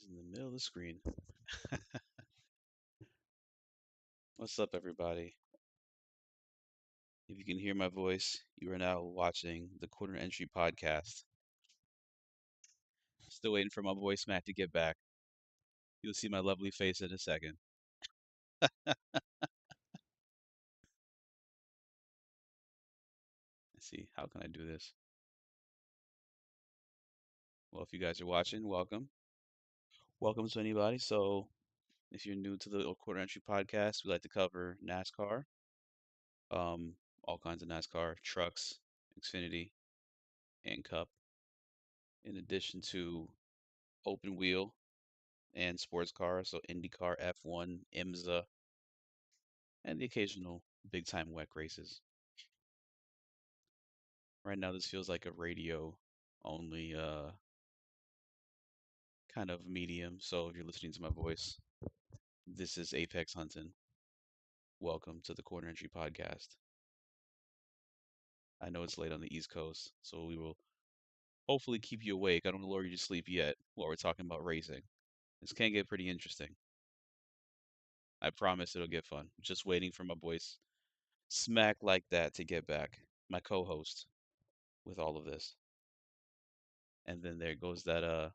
It's in the middle of the screen. What's up, everybody? If you can hear my voice, you are now watching the Corner Entry Podcast. Still waiting for my boy Smack to get back. You'll see my lovely face in a second. Let's see, how can I do this? Well, if you guys are watching, welcome. Welcome to anybody. So, if you're new to the Corner Entry Podcast, we like to cover NASCAR, um, all kinds of NASCAR, trucks, Xfinity, and Cup, in addition to open wheel and sports cars, so IndyCar, F1, IMSA, and the occasional big time WEC races. Right now, this feels like a radio only kind of medium. So if you're listening to my voice, this is Apex Hunting. Welcome to the Corner Entry Podcast. I know it's late on the East Coast, so we will hopefully keep you awake. I don't want to lure you to sleep yet while we're talking about racing. This can get pretty interesting. I promise it'll get fun. Just waiting for my voice smack like that to get back. My co-host with all of this. And then there goes that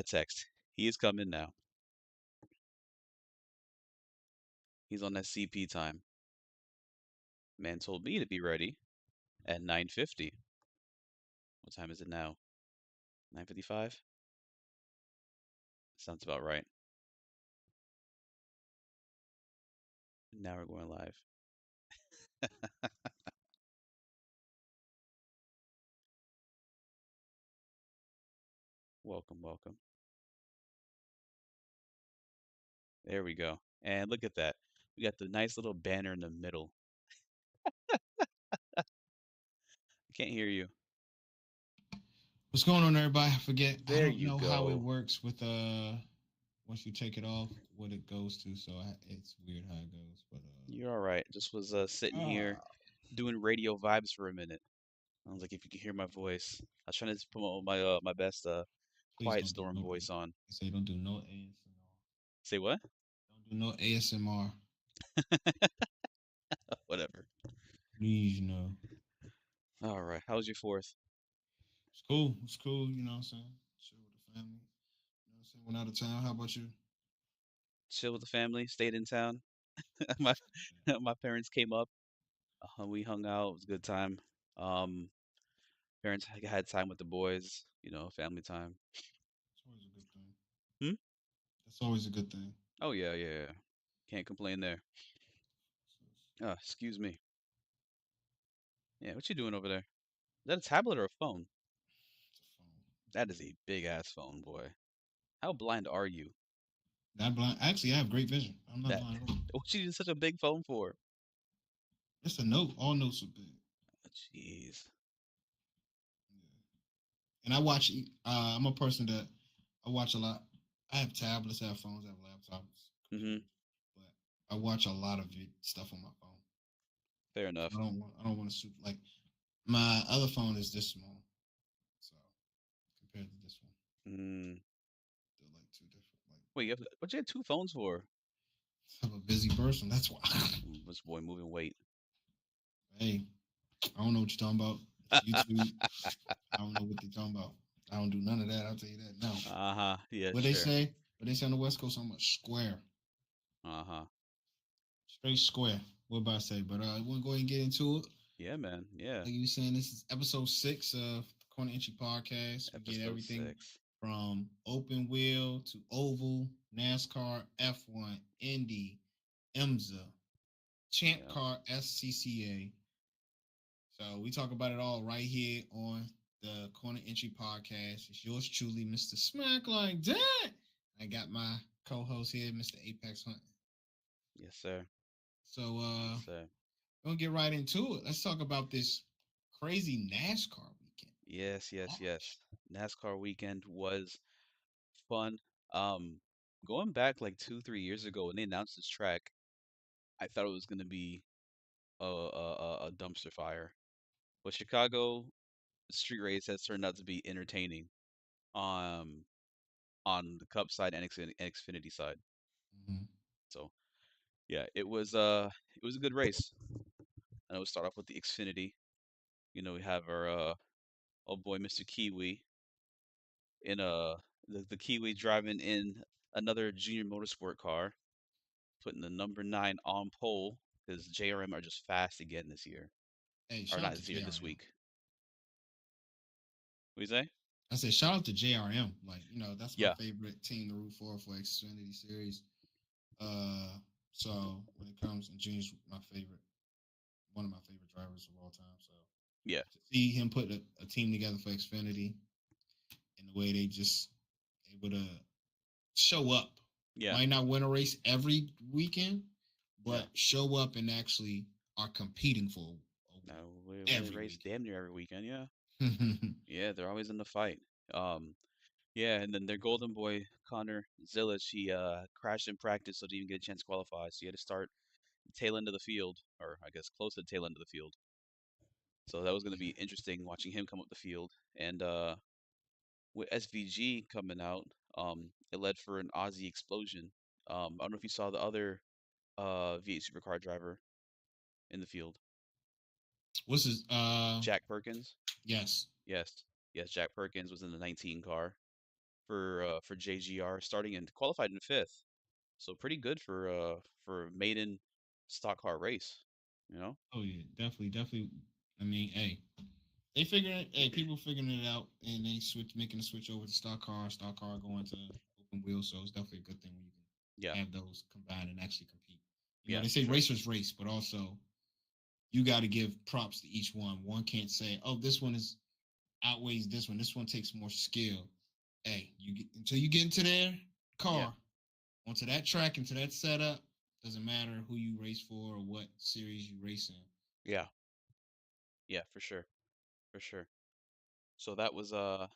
text. He is coming now. He's on that CP time. Man told me to be ready at 9:50. What time is it now? 9:55? Sounds about right. Now we're going live. Welcome, welcome. There we go. And look at that. We got the nice little banner in the middle. I can't hear you. What's going on, everybody? I forget. I There don't you know how it go. works with once you take it off, what it goes to. So it's weird how it goes. But You're all right. Just was sitting here ah, doing radio vibes for a minute. I was like, if you can hear my voice, I was trying to promote my best please Quiet don't do Storm no. voice on. They say don't do no ASMR. Say what? Don't do no ASMR. Whatever. Please, no. All right. How was your fourth? It's cool. It's cool. You know what I'm saying? Chill with the family. You know what I'm saying? Went out of town. How about you? Chill with the family. Stayed in town. my my parents came up. We hung out. It was a good time. Um, Parents had time with the boys. Family time. It's always a good thing. Hmm? That's always a good thing. Oh yeah, yeah, yeah. Can't complain there. Excuse me. Yeah, what you doing over there? Is that a tablet or a phone? It's a phone. That is a big ass phone, boy. How blind are you? Not blind. Actually, I have great vision. I'm not That blind at all. what you need such a big phone for? It's a note. All notes are big. Jeez. Yeah. And I watch. I'm a person that I watch a lot. I have tablets, I have phones, I have laptops, Mm-hmm. computers, but I watch a lot of stuff on my phone. Fair So enough. I don't want to super like my other phone is this small, so compared to this one, Mm. they're like two different. Like Wait, what you had two phones for? I'm a busy person. That's why. This boy moving weight. Hey, I don't know what you're talking about. It's YouTube. I don't know what they're talking about. I don't do none of that. I'll tell you that now. Uh-huh. Yeah, What they sure. say? What they say on the West Coast? I'm a square. Uh-huh. Straight square. What about I say? But I want to go ahead and get into it. Yeah, man. Yeah. Like you were saying, this is episode 6 of the Corner Entry Podcast. We get Episode everything 6. from open wheel to oval, NASCAR, F1, Indy, IMSA, Champ Yeah. Car, SCCA. So we talk about it all right here on the Corner Entry Podcast. It's yours truly, Mr. Smack Like That. I got my co-host here, Mr. Apex Hunt. Yes, sir. So Yes, sir. we're gonna get right into it. Let's talk about this crazy NASCAR weekend. Yes, yes, Gosh. yes. NASCAR weekend was fun. Um, Going back like 2, 3 years ago when they announced this track, I thought it was gonna be a dumpster fire. But Chicago street race has turned out to be entertaining. Um, on the Cup side and Xfinity side. Hmm. So yeah, it was a good race. And we'll start off with the Xfinity. We have our old boy Mr. Kiwi in the Kiwi driving in another junior motorsport car, putting the number 9 on pole because JRM are just fast again this year. Hey, Or shout not out to this year, this JRM. week. What you say? I said shout out to JRM. Like, that's my Yeah, favorite team to root for Xfinity Series. Uh, so when it comes and Junior's my favorite, one of my favorite drivers of all time. So yeah, to see him put a team together for Xfinity and the way they just able to show up, yeah, might not win a race every weekend, yeah. but show up and actually are competing for a win No, we win a every race damn near every weekend. Yeah, weekend. yeah. They're always in the fight. Um, yeah, and then their golden boy Connor Zilic, he crashed in practice, so didn't even get a chance to qualify. So he had to start tail end of the field, or I guess close to the tail end of the field. So that was going to be interesting watching him come up the field. And with SVG coming out, it led for an Aussie explosion. I don't know if you saw the other V8 supercar driver in the field, What's his Jack Perkins. yes. Yes, yes, Jack Perkins was in the 19 car for JGR, starting and qualified in fifth. So pretty good for a maiden stock car race. You know? Oh yeah, definitely, definitely. I mean, hey, they figuring hey, people figuring it out and they making the switch over to stock car going to open wheel. So it's definitely a good thing when you Yeah, can have those combined and actually compete. yeah, They for say sure. racers race, but also you got to give props to each one. One can't say, "Oh, this one is outweighs this one. This one takes more skill." Hey, until you get into their Yeah, car, onto that track, into that setup, doesn't matter who you race for or what series you race in. So yeah, yeah, for sure, for sure. So that was a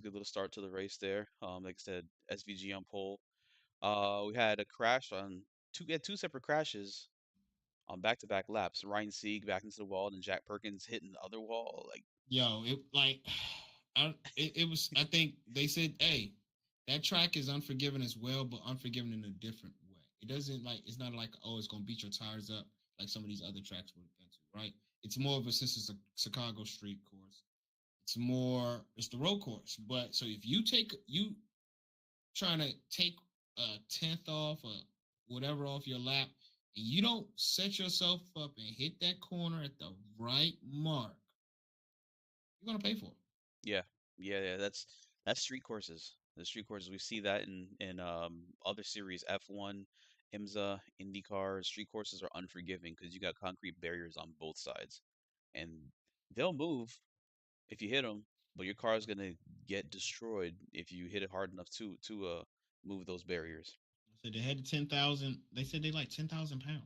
good little start to the race there. Like I said, SVG on pole. We had a crash on we had two separate crashes on back-to-back laps. Ryan Sieg back into the wall, and Jack Perkins hitting the other wall. Like, yo, it like it was. I think they said, "Hey, that track is unforgiving as well, but unforgiving in a different way. It doesn't like it's not like oh, it's gonna beat your tires up like some of these other tracks would have been to, right? It's more of a since it's a Chicago street course. It's the road course. But so if you trying to take a tenth off or whatever off your lap, and you don't set yourself up and hit that corner at the right mark, you're gonna pay for it. yeah, yeah, yeah. That's street courses. The street courses we see that in other series, F1, IMSA, IndyCar. Street courses are unforgiving because you got concrete barriers on both sides, and they'll move if you hit them, but your car is gonna get destroyed if you hit it hard enough to move those barriers. So they had the 10,000. They said they like 10,000 pounds.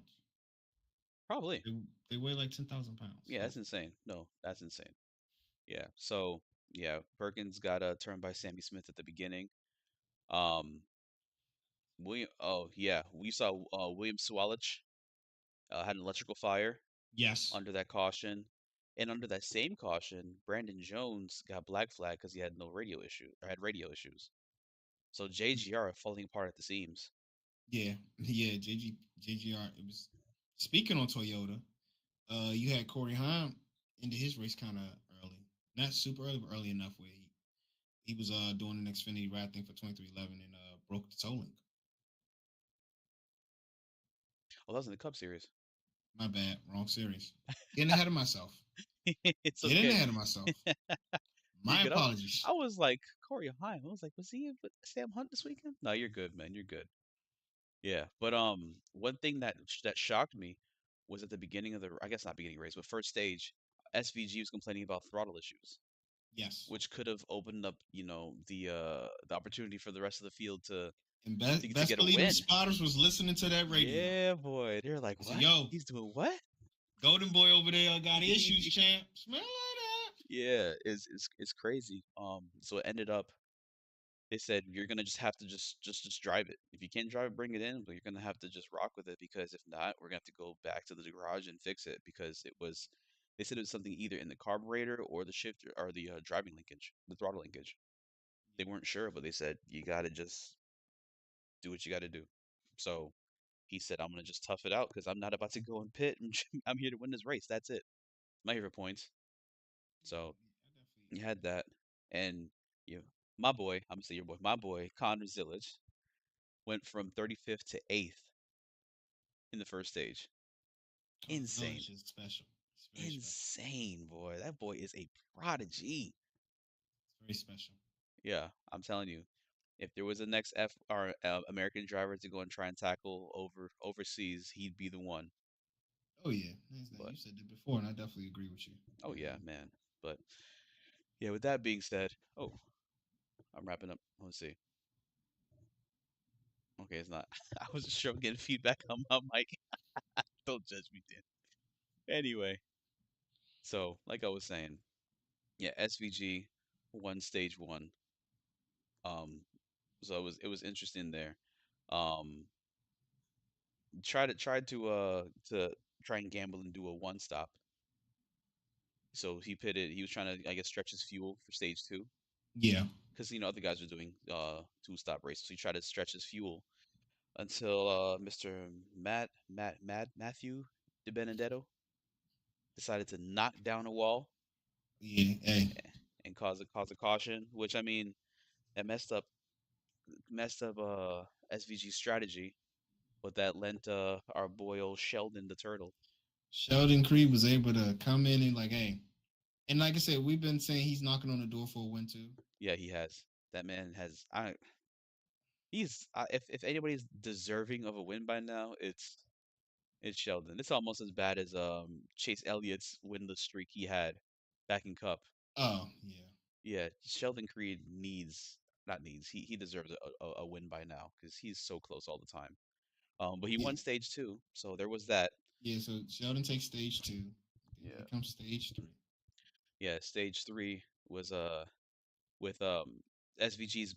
Probably. They weigh like 10,000 pounds. Yeah, So that's insane. No, that's insane. Yeah. So yeah, Perkins got turned by Sammy Smith at the beginning. Um, oh yeah, we saw William Sawalich had an electrical fire yes, under that caution, and under that same caution, Brandon Jones got black flag because he had no radio issue or had radio issues. So JGR are falling apart at the seams. yeah, yeah. JGR. It was speaking on Toyota. You had Corey Haim into his race kind of early, not super early, but early enough where he was doing an Xfinity ride thing for 2311 and broke the toe link. Oh, that was in the Cup Series. My bad, wrong series. Getting ahead of myself. It's Getting okay. ahead of myself. You're My good. apologies. I was like Corey Haim. I was like, was he with Sam Hunt this weekend? No, you're good, man. You're good. Yeah, but one thing that shocked me was at the beginning of the, I guess not beginning race, but first stage, SVG was complaining about throttle issues, Yes. which could have opened up, the opportunity for the rest of the field to And to best get a believe them win. spotters was listening to that radio. Yeah, boy. They're like, I said, what? yo, He's doing what? Golden Boy over there got issues, champ. Smell like that. Yeah, it's crazy. So it ended up they said you're gonna just have to just drive it. If you can't drive it, bring it in, but you're gonna have to just rock with it because if not, we're gonna have to go back to the garage and fix it because it was. They said it was something either in the carburetor or the shifter or the driving linkage, the throttle linkage. They weren't sure, but they said you got to just do what you got to do. So he said, I'm gonna just tough it out because I'm not about to go and pit, and I'm here to win this race. That's it. My favorite points. Yeah, So I definitely you agree had with that. that, and you, my boy, I'm gonna say your boy, my boy, Connor Zillage went from 35th to 8th in the first stage. Connor Insane, Village is special. It's very special. insane, boy. That boy is a prodigy. It's very special. Yeah, I'm telling you. If there was a next F or American driver to go and try and tackle overseas, he'd be the one. Oh yeah, that's that. But You said that before, and I definitely agree with you. oh yeah, man. But yeah, with that being said, oh, I'm wrapping up. Let's see. Okay, it's not. I was just sure I'm getting feedback on my mic. Don't judge me, Dan. Anyway, so like I was saying, yeah, SVG won stage one. Um, so it was interesting there. Um, tried to try and gamble and do a one stop. So he pitted. He was trying to, I guess, stretch his fuel for stage two Yeah. because other guys were doing two stop races. So he tried to stretch his fuel until Mr. Matthew De Benedetto decided to knock down a wall Yeah. Hey. and cause a caution, which I mean that messed up SVG strategy, but that lent our boy old Sheldon the turtle. Sheldon Creed was able to come in and like, hey, and like I said, we've been saying he's knocking on the door for a win too. Yeah, he has. That man has. If anybody's deserving of a win by now, it's Sheldon. It's almost as bad as Chase Elliott's winless streak he had back in Cup. Oh yeah. Yeah, Sheldon Creed not needs. He deserves a win by now because he's so close all the time. But he Yeah. won stage two, so there was that. Yeah. So Sheldon takes stage two. Then here Yeah. comes stage three. Yeah, stage three was with SVG's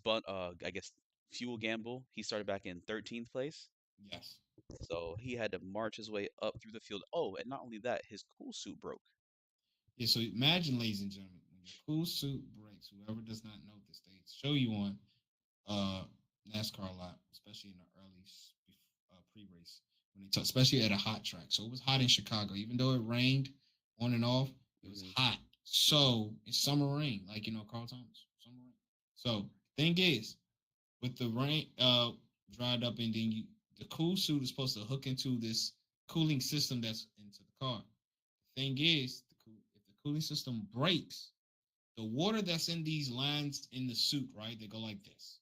I guess fuel gamble. He started back in 13th place. Yes. So he had to march his way up through the field. Oh, and not only that, his cool suit broke. Yeah. So imagine, ladies and gentlemen, when your cool suit breaks, whoever does not know this, they show you on uh NASCAR a lot, especially in the early pre-race when they talk, especially at a hot track. So it was hot in Chicago, even though it rained on and off. It was Hmm. hot. So it's summer rain, like Carl Thomas, summer rain. So thing is, with the rain dried up, and then the cool suit is supposed to hook into this cooling system that's into the car. The thing is, if the cooling system breaks, the water that's in these lines in the suit, right? They go like this.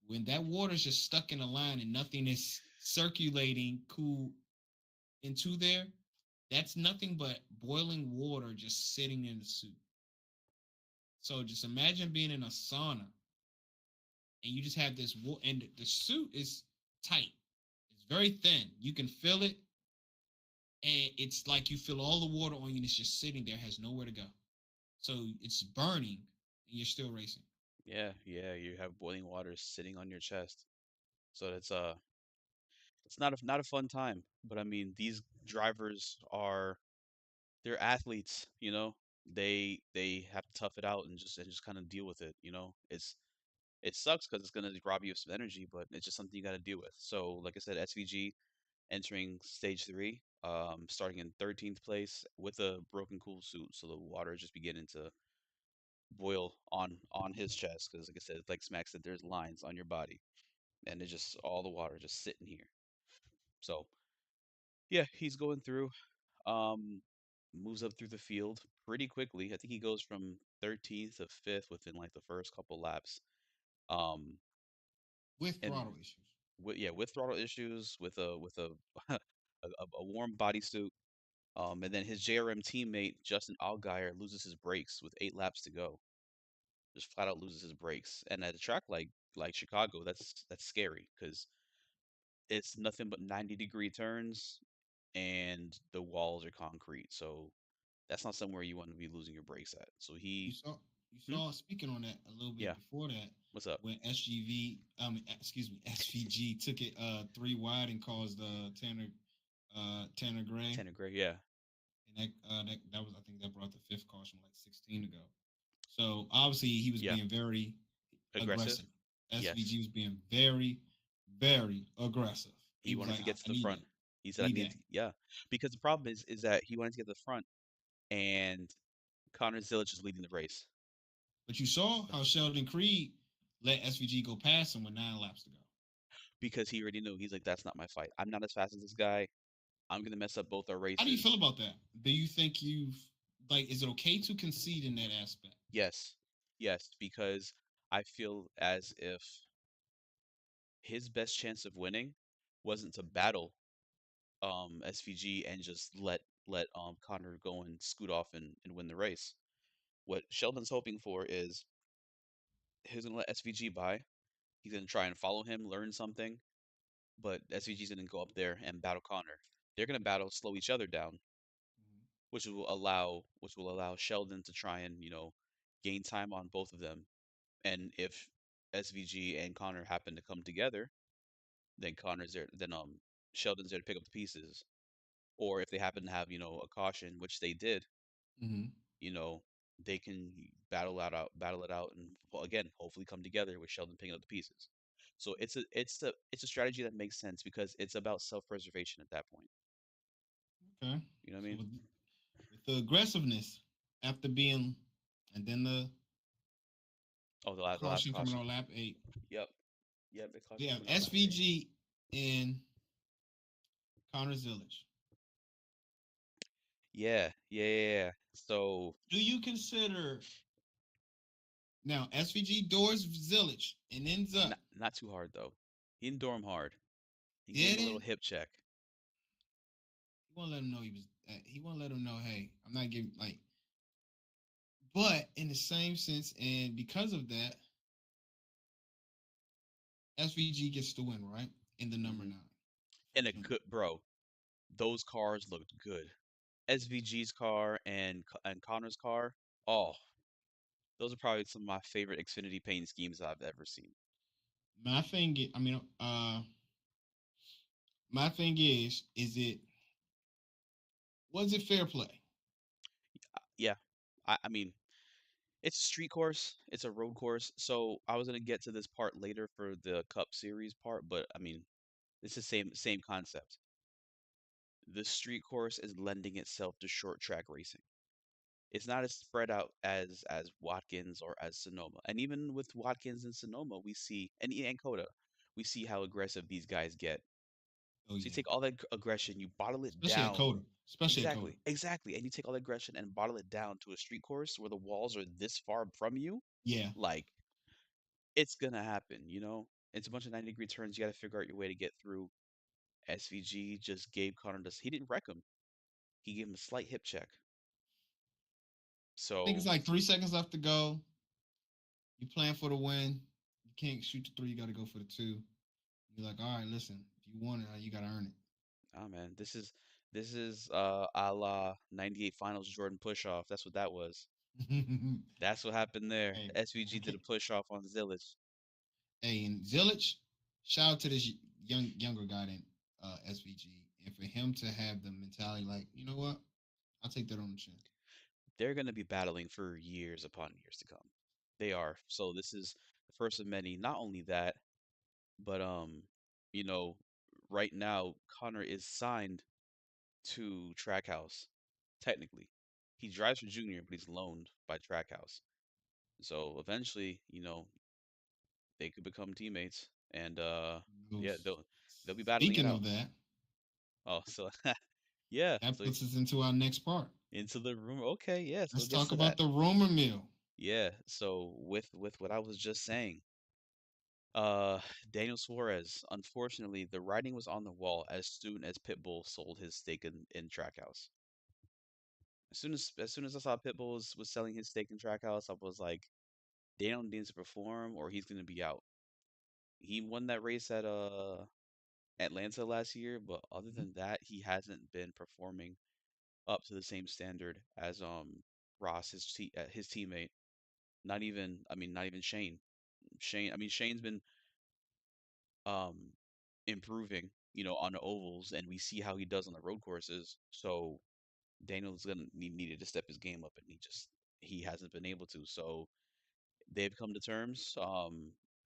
When that water is just stuck in a line and nothing is circulating cool into there, that's nothing but boiling water just sitting in the suit. So just imagine being in a sauna and you just have this and the suit is tight. It's very thin. You can feel it, and it's like you feel all the water on you, and it's just sitting there, has nowhere to go. So it's burning, and you're still racing. Yeah, yeah, you have boiling water sitting on your chest. So it's not a fun time. But I mean, these drivers they're athletes, you know. They have to tough it out and just kind of deal with it, you know. It sucks because it's gonna rob you of some energy, but it's just something you got to deal with. So, like I said, SVG entering stage three, starting in 13th place with a broken cool suit, so the water is just beginning to boil on his chest because, like I said, like Smack said, there's lines on your body, and it's just all the water just sitting here. So yeah, he's going through. Um, Moves up through the field pretty quickly. I think he goes from 13th to 5th within like the first couple laps. Um, With and throttle issues. with throttle issues, with a a warm bodysuit. And then his JRM teammate Justin Allgaier loses his brakes with 8 laps to go. Just flat out loses his brakes. And at a track like Chicago, that's scary because it's nothing but 90-degree turns and the walls are concrete. So that's not somewhere you want to be losing your brakes at. So You he, saw you hmm? saw speaking on that a little bit Yeah, before that what's up? when excuse me SVG took it three wide and caused Tanner Gray, Tanner Gray, yeah, and that was, I think that brought the fifth caution like 16 ago. So obviously he was yeah, being very, Aggressive. aggressive. Yes. SVG was being very, very aggressive. He He was wanted like, to I, get to I the need front. that. He said, I "I need need that. to." Yeah, because the problem is that he wanted to get to the front, and Connor Zilic is leading the race But you saw how Sheldon Creed let SVG go past him with 9 laps to go. because he already knew. He's like, "That's not my fight. I'm not as fast as this guy. I'm gonna mess up both our How do you feel races." about that? Do you think you've like? Is it okay to concede in that aspect? Yes, yes, because I feel as if his best chance of winning wasn't to battle SVG and just let Connor go and scoot off and win the race. What Sheldon's hoping for is he's gonna let SVG by. He's gonna try and follow him, learn something, but SVG's gonna go up there and battle Connor. They're gonna battle, slow each other down, which will allow Sheldon to try and gain time on both of them. And if SVG and Connor happen to come together, then Connor's there. Then Sheldon's there to pick up the pieces. Or if they happen to have a caution, which they did, Mm-hmm. you know they can battle it out, and well, again, hopefully come together with Sheldon picking up the pieces. So it's a strategy that makes sense because it's about self-preservation at that point. Okay. You know what I So mean? with the aggressiveness after being, and then Oh, the the last caution coming caution. on lap 8. Yep, yep. The We caution have coming out lap 8. SVG and Connor Zilic. Yeah, yeah, yeah, yeah. So Do you consider now SVG doors Zilic and ends up not too hard though. He didn't door him hard. He gave him a little didn't? hip check. He won't let him know he was. He won't let him know. Hey, I'm not giving like. But in the same sense, and because of that, SVG gets the win, right? In the number Hmm. 9 for And a junior. good bro. Those cars looked good. SVG's car and Connor's car. Oh, those are probably some of my favorite Xfinity paint schemes I've ever seen. My thing, I mean, my thing is it was it fair play? Yeah, I mean, it's a street course, it's a road course. So I was gonna get to this part later for the Cup Series part, but I mean, it's the same concept. The street course is lending itself to short track racing. It's not as spread out as Watkins or as Sonoma. And even with Watkins and Sonoma, we see and Coda, we see how aggressive these guys get. Oh So you yeah, take all that aggression, you bottle it especially at down. Coda, especially at Coda. Exactly, exactly. And you take all that aggression and bottle it down to a street course where the walls are this far from you. Yeah, Like, it's gonna happen. It's a bunch of 90-degree turns. You gotta figure out your way to get through. SVG just gave Connor this. He didn't wreck him. He gave him a slight hip check. I think it's So, like 3 seconds left to go. You plan for the win. You can't shoot the three. You got to go for the two. You're like, all right, listen. If you want it, you got to earn oh man, this is a la 98 finals Jordan push off. That's what that was. it. That's what happened there. Hey, SVG did a push off on Zillage. hey, and Zilic, shout out to this younger guy in SVG, and for him to have the mentality like, you know what, I'll take that on the chin. They're going to be battling for years upon years to come. They are. So this is the first of many. Not only that, but you know, right now Connor is signed to Trackhouse. Technically, he drives for Junior, but he's loaned by Trackhouse. So eventually, they could become teammates, and yeah, they'll be battling it Speaking out. of that, Oh, so yeah, that so puts us into our next part. into the rumor. Okay, yeah, so Let's it gets talk to about that. the rumor mill. Yeah, so with what I was just saying, Daniel Suarez, unfortunately, the writing was on the wall as soon as Pitbull sold his stake in Trackhouse. As soon as I saw Pitbull was selling his stake in Trackhouse, I was like, Daniel needs to perform or he's gonna be out. He won that race at Atlanta last year, but other Mhm. than that, he hasn't been performing up to the same standard as Ross, his teammate. Not even Shane. Shane's been um improving, on the ovals, and we see how he does on the road courses. So Daniel's gonna needed to step his game up, and he hasn't been able to. So they've come to terms.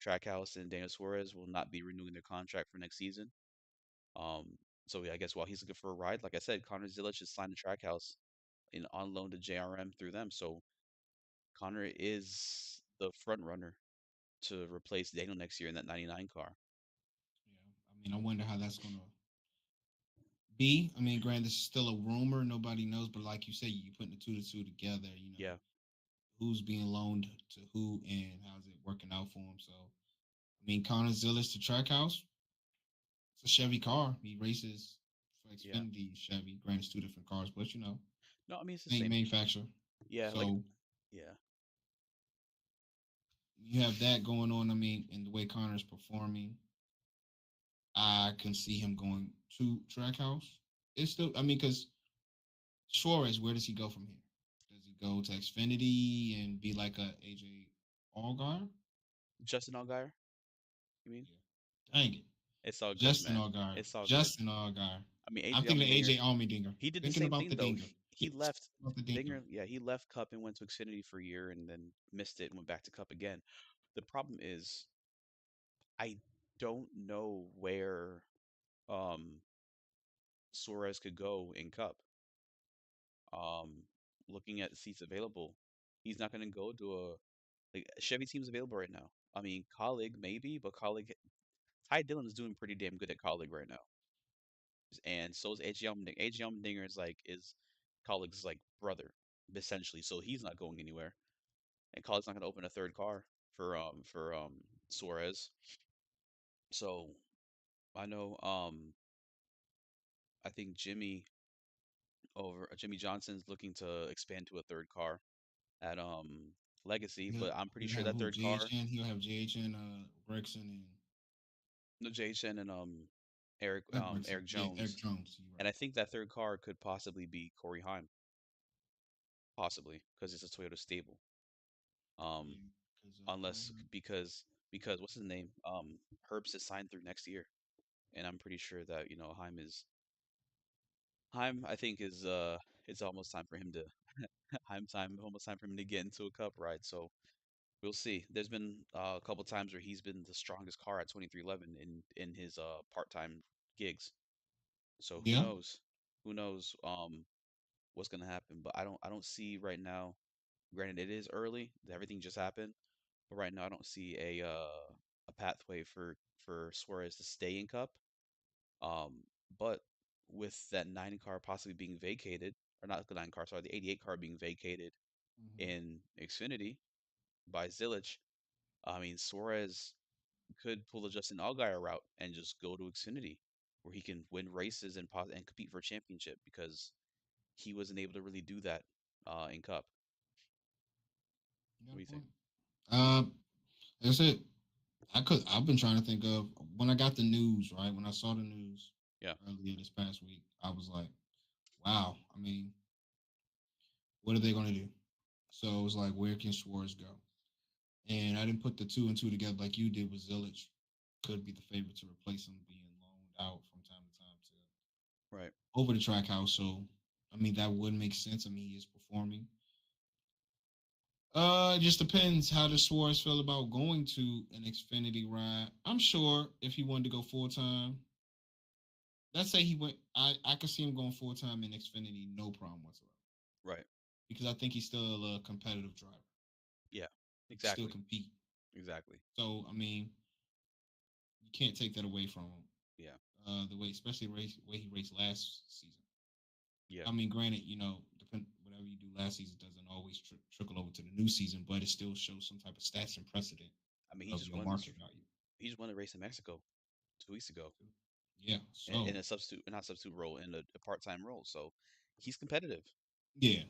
Trackhouse and Daniel Suarez will not be renewing their contract for next season. Um, so yeah, I guess while he's looking for a ride, like I said, Connor Zilic just signed to Trackhouse in on loan to JRM through them. So Connor is the front runner to replace Daniel next year in that 99 car. Yeah, I mean, I wonder how that's gonna be. I mean, granted, this is still a rumor; nobody knows. But like you say, you putting the two to two together. You know, Yeah, who's being loaned to who, and how's it working out for him? So, I mean, Connor Zillis to Trackhouse. It's a Chevy car. He races for yeah. Xfinity Chevy. Granted, it's two different cars, but you know, No, I mean it's the same same. manufacturer. Yeah, like So yeah, you have that going on. I mean, and the way Connor's performing, I can see him going to Trackhouse. It's still, I mean, because Suarez, where does he go from here? Does he go to Xfinity and be like a AJ Allgaier? Justin Allgaier. You mean? Yeah. Dang it. It's all good, Justin man. Allgaier. It's all good. Justin Allgaier. I mean, I'm AJ thinking of Allmendinger. AJ Allmendinger. He did the Thinking same about thing the though. dinger. He Yes, left about the dinger. Dinger. Yeah, he left Cup and went to Xfinity for a year and then missed it and went back to Cup again. The problem is I don't know where um Suarez could go in Cup. Um, looking at the seats available, he's not going to go to a like Chevy team's available right now. I mean, Colleague maybe, but Colleague Ty Dillon is doing pretty damn good at Colleague right now, and so is AJ Allmendinger. AJ Allmendinger is Colleague's like brother essentially, so he's not going anywhere, and Colleague's not going to open a third car for Suarez. So I know I think Jimmy Johnson's looking to expand to a third car at Legacy, He'll, but I'm pretty he'll sure have that who? third car, JHN. He'll have JHN, Gregson, and no Jay Chen and not Gregson. Eric Yeah, Eric Jones, Jones. You're and right. I think that third car could possibly be Corey Heim, possibly because it's a Toyota stable. Um, Yeah, because unless because what's his name? Herbst is signed through next year, and I'm pretty sure that Heim. I think is it's almost time for him to Heim time almost time for him to get into a cup ride. So we'll see. There's been a couple times where he's been the strongest car at 2311 in his part-time gigs. So who yeah. knows? Who knows what's gonna happen? But I don't see right now. Granted, it is early. Everything just happened, but right now I don't see a pathway for Suarez to stay in Cup. Um, but with that 9 car possibly being vacated, or not the 9 car, sorry, the 88 car being vacated Hmm. in Xfinity by Zillich, I mean Suarez could pull the Justin Allgaier route and just go to Xfinity, where he can win races and compete for a championship because he wasn't able to really do that in Cup. You What got do a you think? point. That's it. I've been trying to think of when I got the news, right? When I saw the news Yeah, earlier this past week, I was like, wow. I mean, what are they going to do? So it was like, where can Schwartz go? And I didn't put the two and two together like you did with Zillich. Could be the favorite to replace him being loaned out from time to time to right, over the track house. So I mean that would make sense. I mean he is performing. It just depends how does Suarez feel about going to an Xfinity ride. I'm sure if he wanted to go full time, let's say he went, I could see him going full time in Xfinity, no problem whatsoever. right. Because I think he's still a competitive driver. Yeah, He can still exactly, compete. exactly. So I mean, you can't take that away from him. Yeah, The way, especially the way he raced last season. yeah. I mean, granted, depend whatever you do last season doesn't always trickle over to the new season, but it still shows some type of stats and precedent I mean, of your market value. he just won a race in Mexico 2 weeks ago Yeah. in So a substitute, not substitute role, in a part-time role. So he's competitive, yeah.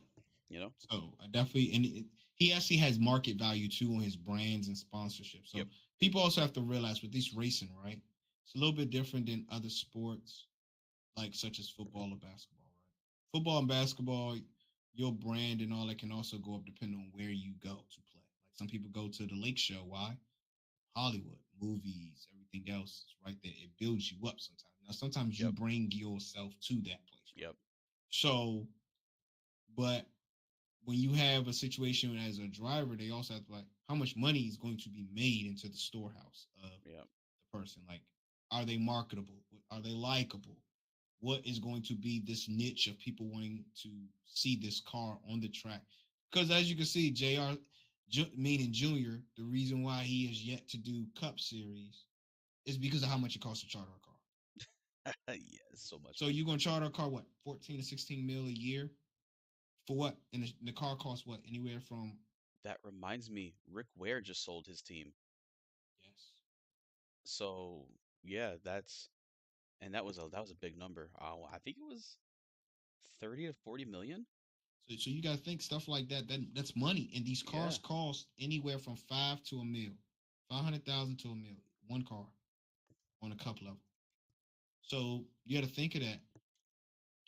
you know. So I definitely, and he actually has market value too on his brands and sponsorship. So Yep, people also have to realize with this racing, right? It's a little bit different than other sports, like such as football or basketball, right? Football and basketball, your brand and all that can also go up depending on where you go to play. Like some people go to the lake show. Why? Hollywood, movies, everything else is right there. It builds you up sometimes. Now, sometimes you yep, bring yourself to that place, right? yep. So, but when you have a situation as a driver, they also have to like, how much money is going to be made into the storehouse of Yeah. the person. Like, are they marketable? Are they likable? What is going to be this niche of people wanting to see this car on the track? Because as you can see, JR, meaning Junior, the reason why he is yet to do Cup Series is because of how much it costs to charter a car. Yeah, it's so much So money. you're gonna charter a car, what, 14 to 16 mil a year for what? And the car costs what? Anywhere from, That reminds me, Rick Ware just sold his team. yes. So yeah, that was a big number. I think it was 30 to 40 million. So you gotta think stuff like that. That's money. And these cars Yeah, cost anywhere from 5 to a mil. 500,000 to a mil. One car on a Cup level. So you gotta think of that.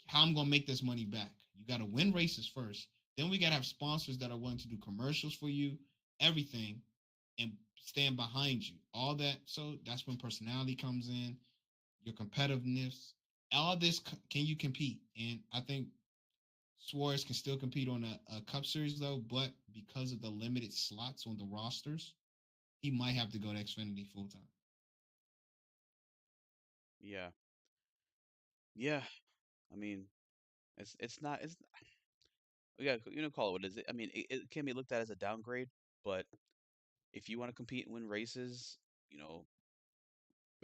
How I'm gonna make this money back. You gotta win races first. Then we gotta have sponsors that are willing to do commercials for you, everything, and stand behind you. All that. So that's when personality comes in, your competitiveness. All this can you compete? And I think Suarez can still compete on a Cup Series though, but because of the limited slots on the rosters, he might have to go to Xfinity full time. yeah, yeah. I mean, it's not it's yeah, call it what it is. I mean, it can be looked at as a downgrade, but if you want to compete and win races, you know,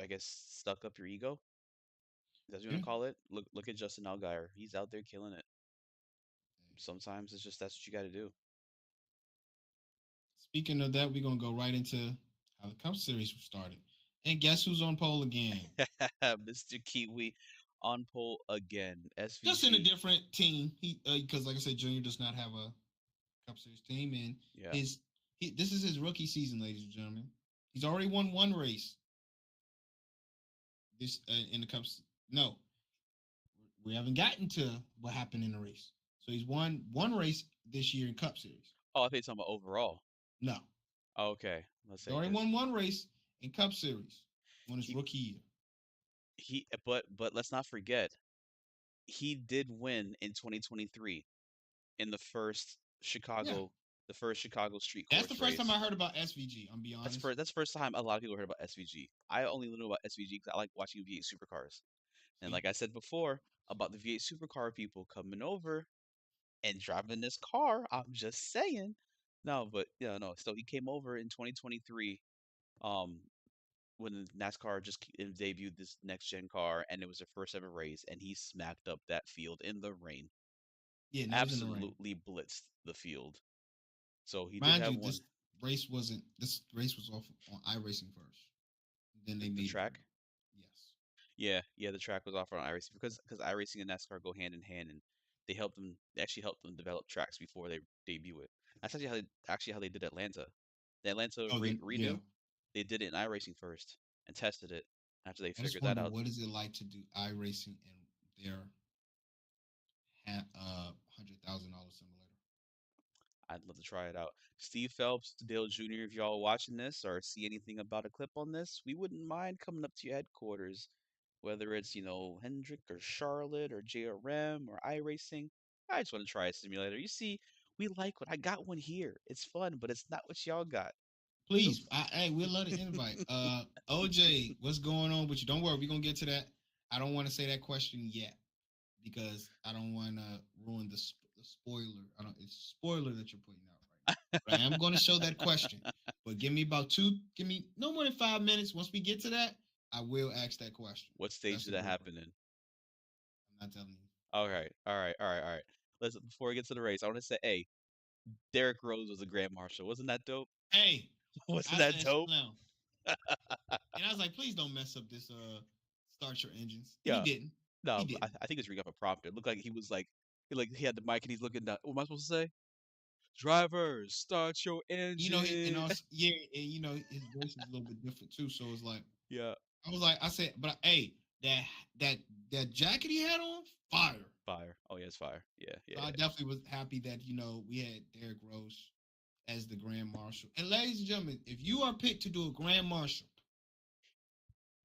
I guess stuck up your ego. That's what you Yeah. want to call it. Look at Justin Allgaier. He's out there killing it. Sometimes it's just that's what you got to do. Speaking of that, we're gonna go right into how the Cup Series started. And guess who's on pole again? Mr. Kiwi on pole again. Just in a SVG. different team. He because like I said, Junior does not have a Cup Series team, and Yeah. this is his rookie season, ladies and gentlemen. He's already won one race this in the Cups. No, we haven't gotten to what happened in the race. So he's won one race this year in Cup Series. Oh, I think talking about overall. No, Okay, let's he's say already because won one race in Cup Series on his he rookie year. but let's not forget he did win in 2023 in Yeah, the first Chicago street that's the course first time race. I heard about SVG. I'm be honest. That's the first time a lot of people heard about SVG. I only knew about SVG because I like watching V8 supercars. And See, like I said before about the V8 supercar people coming over and driving this car, I'm just saying. No, but yeah, no. So he came over in 2023, um, when the NASCAR just debuted this next gen car, and it was their first ever race, and he smacked up that field in the rain, yeah, and that was in the rain. absolutely blitzed the field. So he did Mind have you, one. this race was off on iRacing first. Then they The made it track. over. Yes. Yeah, yeah, the track was off on iRacing because iRacing and NASCAR go hand in hand, and they actually helped them develop tracks before they debut it. That's actually how they did Atlanta. The Atlanta Oh, then yeah. redo, they did it in iRacing first and tested it after they I just figured that wonder out. what is it like to do iRacing and their $100,000 simulator. I'd love to try it out. Steve Phelps, Dale Jr., if y'all are watching this or see anything about a clip on this, we wouldn't mind coming up to your headquarters, whether it's, Hendrick or Charlotte or JRM or iRacing. I just want to try a simulator. You see, we like what I got one here. It's fun, but it's not what y'all got. So, Please, hey, we'll let it invite. OJ, what's going on with you? Don't worry, we're gonna get to that. I don't want to say that question yet because I don't want to ruin the spoiler. I don't. It's a spoiler that you're putting out right now. But I am going to show that question. But give me no more than 5 minutes. Once we get to that, I will ask that question. what stage That's did the that real question. happen in? I'm not telling you. All right, all right, all right, all right. Let's before we get to the race, I want to say, hey, Derek Rose was a grand marshal. Wasn't that dope? Hey, Wasn't I that said dope? no, and I was like, please don't mess up this. Start your engines, and he Yeah. didn't. He No, but didn't. I think it's reading off a prompter. It looked like he was like he had the mic and he's looking down. What am I supposed to say? Drivers, start your And engine. also, yeah, and his voice is a little bit different too. So it's like Yeah, I said, but hey, that that jacket he had on, fire. fire. Oh yeah, it's fire. Yeah, So yeah, I yeah. definitely was happy that we had Derek Rose as the Grand Marshal. And ladies and gentlemen, if you are picked to do a Grand Marshal,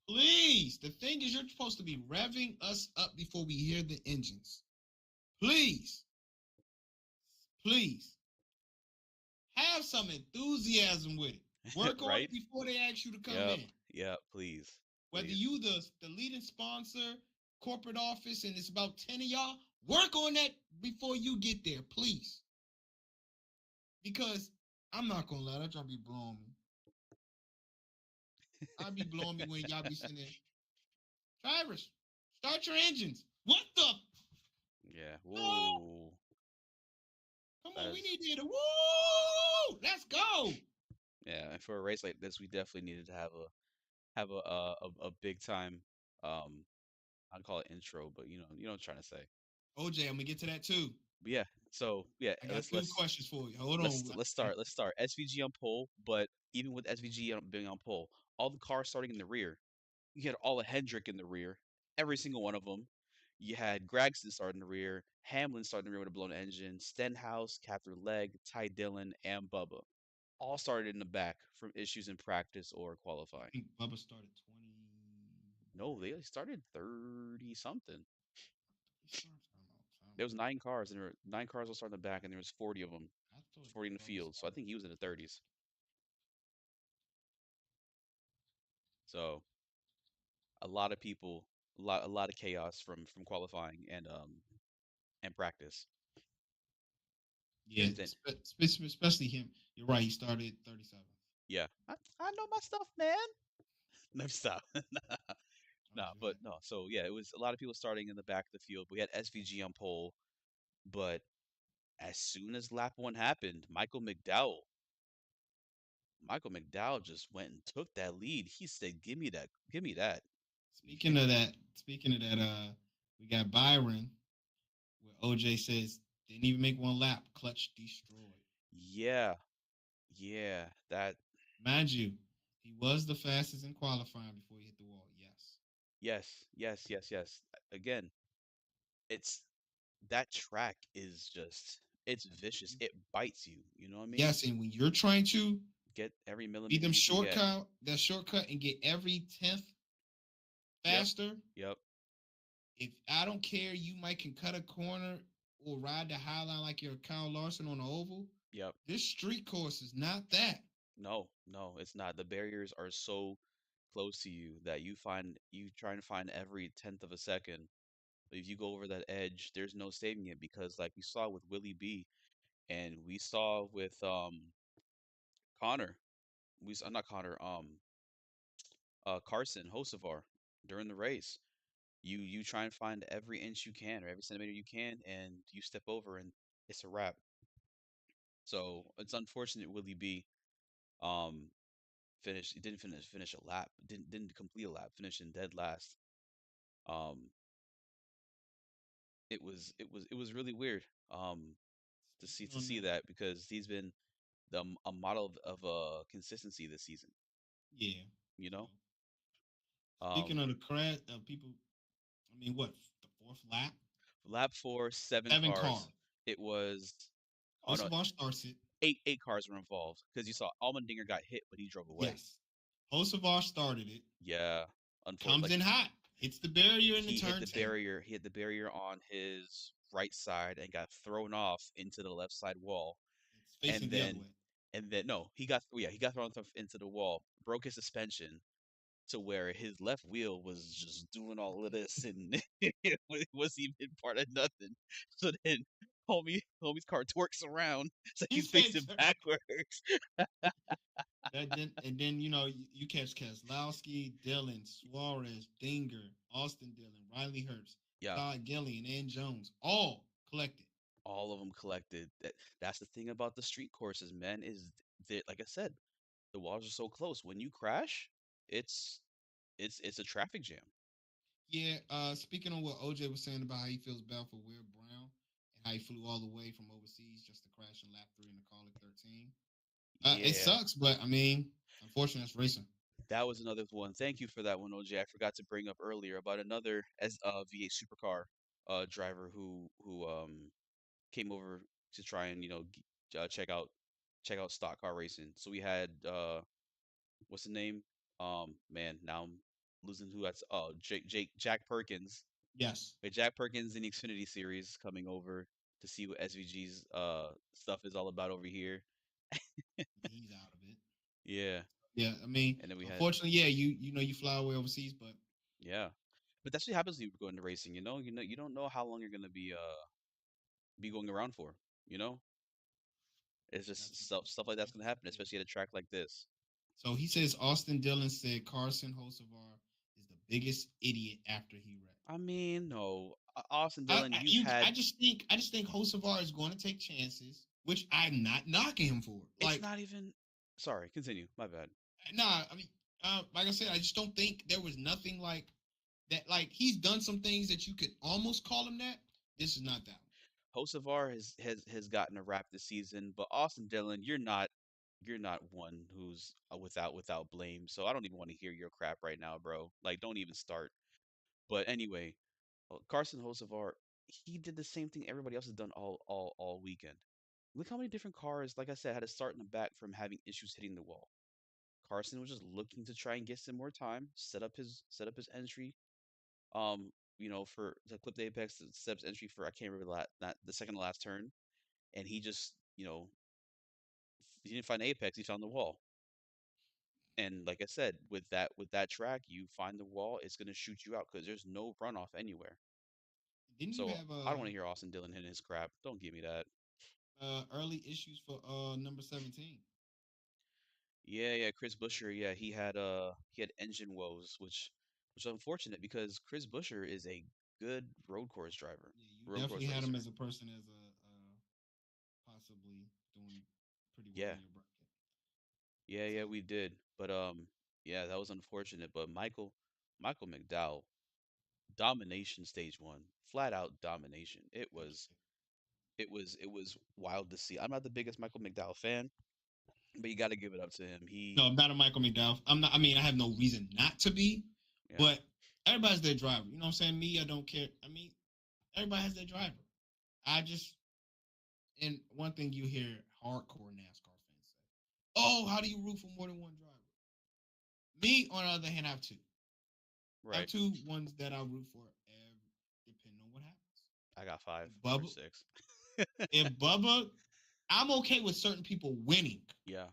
please, the thing is you're supposed to be revving us up before we hear the engines. Please, please Have some enthusiasm with it. Work on Right? it before they ask you to come Yep. in. Yep. Please. Whether Please. you the leading sponsor, corporate office, and it's about 10 of y'all, work on that before you get there, please. Because I'm not gonna lie, that y'all be blowing me. I be blowing me when y'all be sitting there. Drivers, start your engines. What the? Yeah. No! Whoa. Come That on, we is. need to hit a woo! Let's go! Yeah. And for a race like this, we definitely needed to have a big time. Um, I'd call it intro, but you know what I'm trying to say. OJ, I'm gonna get to that too. But yeah. So yeah, I got let's two let's questions for you. Hold let's on. let's start. Let's start. SVG on pole, but even with SVG being on pole, all the cars starting in the rear. You had all of Hendrick in the rear, every single one of them. You had Gragson starting the rear, Hamlin starting the rear with a blown engine, Stenhouse, Catherine Legg, Ty Dillon, and Bubba. All started in the back from issues in practice or I qualifying. think Bubba started 20. No, they started 30 something. He started a long time There was ago. 9 cars, and there were 9 cars all starting in the back, and there was 40 of them, I thought 40 in the Bubba field. So I started think he was in the 20. 30s. So a lot of people, a lot of chaos from qualifying and practice. Yeah, And then especially him. You're right. He started 37th. yeah, I know my stuff, man. Never stop. Oh, No, but Jack. no. So yeah, it was a lot of people starting in the back of the field. We had SVG on pole, but as soon as lap one happened, Michael McDowell just went and took that lead. He said, "Give me that, give me that." Speaking of that, we got Byron, where OJ says didn't even make one lap, clutch destroyed. Yeah, yeah, that Mind you, he was the fastest in qualifying before he hit the wall. Yes. yes, yes, yes, yes. Again, it's that track is just it's vicious. You, It bites you. You know what I mean? yes, and when you're trying to Get every beat millimeter them you can get. shortcut and get every 10th Yep, faster, yep, if I don't care, you might can cut a corner or ride the high line like you're Kyle Larson on the oval. yep. This street course is not that. No, no, it's not. The barriers are so close to you that you try and find every tenth of a second. But if you go over that edge, there's no saving it because like we saw with Willie B and we saw with Connor, we saw not Connor, Carson Hocevar during the race. You try and find every inch you can or every centimeter you can and you step over and it's a wrap. So it's unfortunate Willie B um finished he didn't finish a lap, didn't complete a lap, finished in dead last. Um, it was really weird to see Speaking to on see that, that because he's been a model of consistency this season. yeah. You So know, speaking um, of the crash of people, I mean, what the fourth lap? lap four, seven 7 cars. cars. It was oh no, Hocevar starts it. eight cars were involved because you saw Allmendinger got hit, but he drove away. Yes. Hocevar started it. Yeah, unfortunately, Comes like in hot. Hits the barrier in the he hit turn the 10. barrier. He hit the barrier on his right side and got thrown off into the left side wall. It's And facing the other then way. no, he got thrown into the wall, broke his suspension to where his left wheel was just doing all of this and it wasn't even part of nothing. So then homie's car twerks around, so He he's said, facing backwards. and then you catch Keselowski, Dillon, Suarez, Dinger, Austin Dillon, Riley Herbst, Yeah, Todd Gillian, and Jones, all collected. all of them collected. That's the thing about the street courses, man, is that like I said, the walls are so close. When you crash, it's it's a traffic jam. Yeah, speaking on what OJ was saying about how he feels bad for Will Brown and how he flew all the way from overseas just to crash in lap 3 in the Call 13. It Yeah, sucks, but I mean, unfortunately, that's racing. that was another one. Thank you for that one, OJ. I forgot to bring up earlier about another as V8 supercar driver who came over to try and check out stock car racing. So we had what's the name? Man, now I'm losing who that's Jack Perkins. Yes. Wait, Jack Perkins in the Xfinity series coming over to see what SVG's stuff is all about over here. He's out of it. Yeah. Yeah, I mean, And then we had unfortunately, yeah, you fly away overseas, but yeah. But that's what happens when you go into racing, you don't know how long you're gonna be going around for, you know? It's just that's stuff like that's that's gonna what's happen, important. especially at a track like this. So he says Austin Dillon said Carson Hocevar is the biggest idiot after he wrecked. I mean, no, Austin Dillon, you've I had just think Hocevar is going to take chances, which I'm not knocking him for. it's Like, not even sorry, continue. My bad. nah, I mean, like I said, I just don't think there was nothing like that. Like he's done some things that you could almost call him that. This is not that one. Hocevar has gotten a rap this season, but Austin Dillon, you're not one who's without blame. So I don't even want to hear your crap right now, bro. Like, don't even start. But anyway, Carson Hocevar, he did the same thing everybody else has done all weekend. Look how many different cars, like I said, had to start in the back from having issues hitting the wall. Carson was just looking to try and get some more time, set up his entry. For to clip the apex, set up his entry for I can't remember the second to last turn, and he just he didn't find the apex, he found the wall. And like I said, with that track, you find the wall, it's gonna shoot you out because there's no runoff anywhere. Didn't you So have I don't want to hear Austin Dillon hitting his crap. Don't give me that. early issues for number 17? Yeah, yeah, Chris Busher, yeah, he had engine woes, which is unfortunate because Chris Busher is a good road course driver, Yeah, you road definitely course had him racer. as a person as a possibly doing pretty well Yeah, in your bracket. yeah, So yeah, we did. But yeah, that was unfortunate. But Michael McDowell, domination stage one, flat out domination. It was wild to see. I'm not the biggest Michael McDowell fan, but you got to give it up to him. no, I'm not a Michael McDowell. I'm not. I mean, I have no reason not to be, Yeah, but everybody's their driver. You know what I'm saying? Me, I don't care. I mean, everybody has their driver. I just and one thing you hear hardcore NASCAR fans say, "Oh, how do you root for more than one driver?" Me, on the other hand, I have two. I have right. two ones that I root for, depending on what happens. I got five If or Bubba, six. if Bubba, I'm okay with certain people winning. Yeah,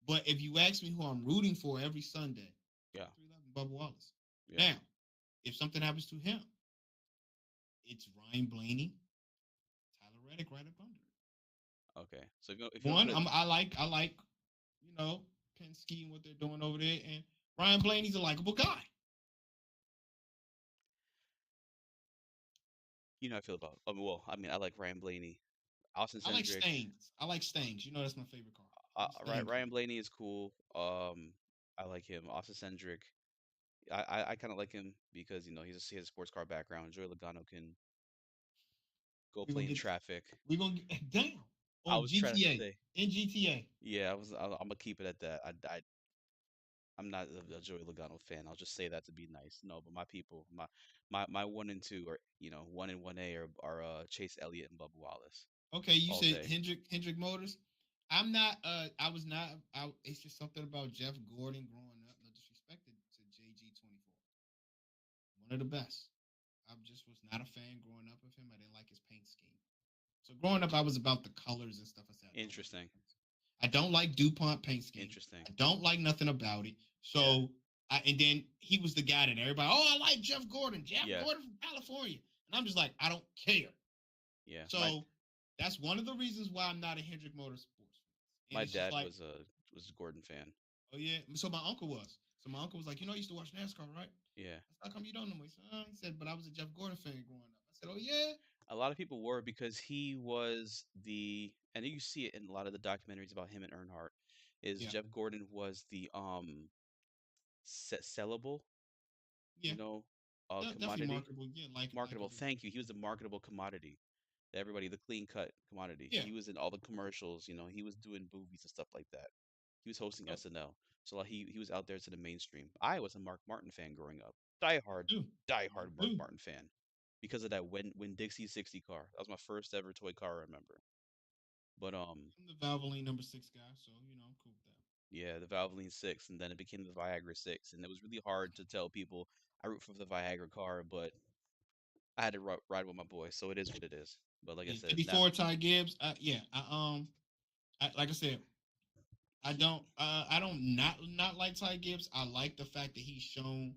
But if you ask me who I'm rooting for every Sunday, yeah, 311 Bubba Wallace. yeah. Now, if something happens to him, it's Ryan Blaney, Tyler Reddick right up under it. Okay. So if you gonna One, put it, I like, you know, Penske and what they're doing over there, and Ryan Blaney's a likable guy. how I feel about. Well, I mean, I like Ryan Blaney, Austin I like Cindric. Staines. I like Staines. You know that's my favorite car. I'm a Right, Stain guy. Ryan Blaney is cool. I like him. Austin Cindric. I kind of like him because he has a sports car background. Joey Logano can go We're play gonna in get traffic. we're gonna get down I on was trying to GTA say, in GTA. yeah, I'm gonna keep it at that. I'm not a Joey Logano fan. I'll just say that to be nice. No, but my people, my one and two are, one and one A are Chase Elliott and Bubba Wallace Okay, you all said day. Hendrick Motors. I'm not I was not I it's just something about Jeff Gordon growing up. No disrespect to JG 24. One of the best. I just was not a fan growing up of him. I didn't like his paint scheme. So growing up, I was about the colors and stuff. I said I don't like Interesting, I don't like DuPont paint scheme. interesting. I don't like nothing about it. Yeah, So and then he was the guy that everybody, oh, I like Jeff Gordon. Jeff yeah, Gordon from California. And I'm just like, I don't care. yeah. My So that's one of the reasons why I'm not a Hendrick Motorsports fan. And my it's just dad like, was a Gordon fan. oh yeah. So my uncle was. So my uncle was like, I used to watch NASCAR, right? Yeah. I said, how come you don't know me? He said, but I was a Jeff Gordon fan growing up. I said, oh yeah. A lot of people were because he was and you see it in a lot of the documentaries about him and Earnhardt, is Yeah. Jeff Gordon was the sellable, Yeah. Definitely commodity, marketable. Yeah, marketable. likable. Thank you. He was the marketable commodity. Everybody, the clean cut commodity. Yeah. He was in all the commercials. He was doing movies and stuff like that. He was hosting So SNL. So like he was out there to the mainstream. I was a Mark Martin fan growing up. Die me hard, too. die Me hard Mark too. Martin fan. Because of that when Dixie 60 car. That was my first ever toy car I remember. But I'm the Valvoline number 6 guy, so I'm cool with that. yeah, the Valvoline 6 and then it became the Viagra 6 and it was really hard to tell people I root for the Viagra car, but I had to ride with my boy, so it is what it is. But like I Yeah, said, now 54 Ty Gibbs. Yeah, like I said, I don't not like Ty Gibbs. I like the fact that he's shown,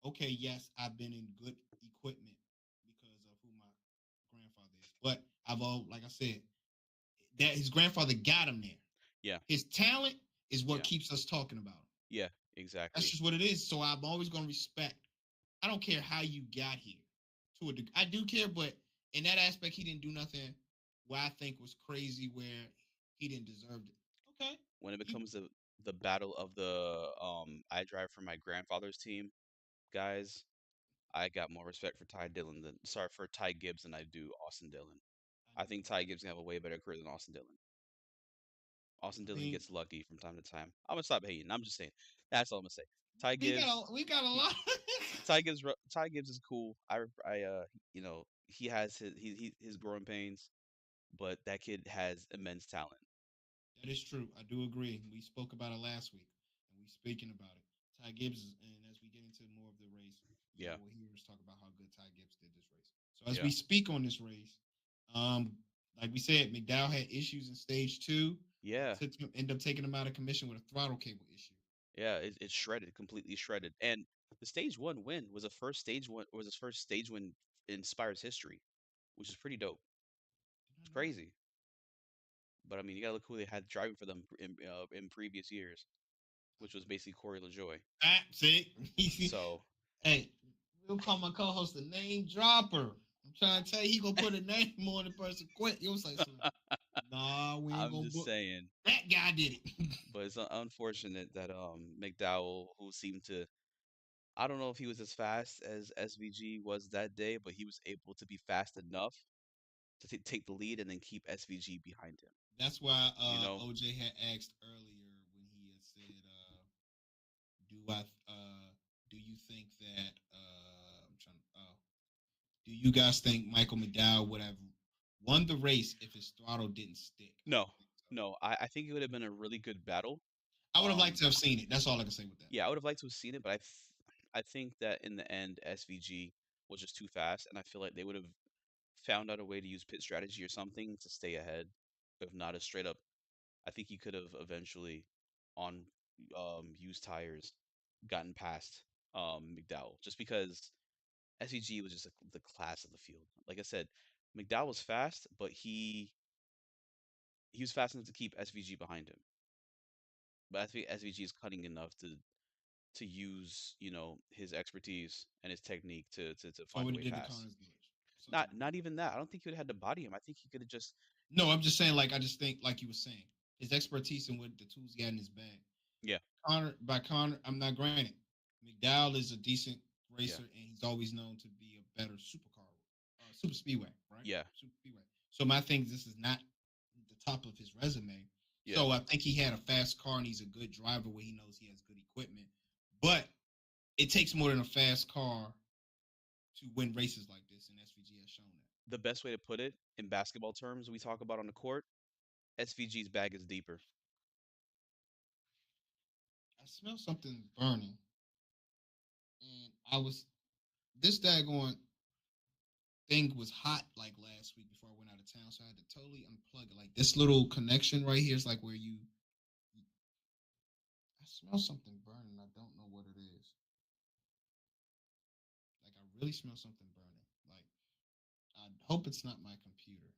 okay, yes, I've been in good equipment because of who my grandfather is. But I've all like I said, that his grandfather got him there. Yeah, His talent is what yeah, keeps us talking about him. yeah, That's exactly. just what it is. So I'm always going to respect. I don't care how you got here. To a degree, I do care, but in that aspect, he didn't do nothing where I think was crazy where he didn't deserve it. Okay, When it you becomes the battle of the I drive for my grandfather's team guys, I got more respect for Ty Gibbs than I do Austin Dillon. I I do think Ty agree. Gibbs can have a way better career than Austin Dillon. Austin I Dillon mean, gets lucky from time to time. I'm gonna stop hating. I'm just saying. That's all I'm gonna say. Ty we Gibbs, got a he lot. Ty Gibbs is cool. You know, he has his growing pains, but that kid has immense talent. That is true. I do agree. We spoke about it last week, and we speaking about it. Ty Gibbs, and as we get into more of the race, Yeah, y'all will hear us talk about how good Ty Gibbs did this race. So as we yeah, speak on this race, um, like we said, McDowell had issues in stage two that yeah, took him, end up taking him out of commission with a throttle cable issue. yeah. It's shredded, completely shredded. And the stage one win was his first stage win in Spire's history, which is pretty dope. Did It's I know that? crazy. But I mean, you gotta look who they had driving for them in previous years, I which was do. basically Corey LaJoy. Ah, see, So hey, we'll call my co-host the name dropper. I'm trying to tell you, he gonna put a name on the person quick. You'll say something. Nah, we ain't I'm gonna just book. saying. That guy did it. But it's unfortunate that McDowell, who seemed to, I don't know if he was as fast as SVG was that day, but he was able to be fast enough to take the lead and then keep SVG behind him. That's why You know? OJ had asked earlier when he had said, "Do I? Do you think that? I'm trying. Do you guys think Michael McDowell would have won the race if his throttle didn't stick? I No, don't think so. no. I think it would have been a really good battle. I would have liked Um, to have seen it. That's all I can say with that. yeah, I would have liked to have seen it, but I think that in the end, SVG was just too fast, and I feel like they would have found out a way to use pit strategy or something to stay ahead. If not a straight up, I think he could have eventually on used tires gotten past McDowell just because SVG was just the class of the field. Like I said, McDowell was fast, but he was fast enough to keep SVG behind him. But I think SVG is cunning enough to use his expertise and his technique to So find a what he way did to past. Connor's glitch. So Not even that. I don't think he would have had to body him. I think he could have just no, I'm just saying. Like I just think, like you were saying, his expertise and what the tools he had in his bag. yeah, Connor, I'm not granted. McDowell is a decent yeah, racer, and he's always known to be a better supercar, super speedway, right? yeah, Super speedway. So my thing is, this is not the top of his resume. yeah. So I think he had a fast car, and he's a good driver where he knows he has good equipment. But it takes more than a fast car to win races like this, and SVG has shown that. The best way to put it in basketball terms we talk about on the court, SVG's bag is deeper. I smell something burning, and I was this daggone thing was hot like last week before I went out of town, so I had to totally unplug it. Like this little connection right here is like where you. I smell something burning. I don't know what it is. Like I really smell something burning. Like I hope it's not my computer,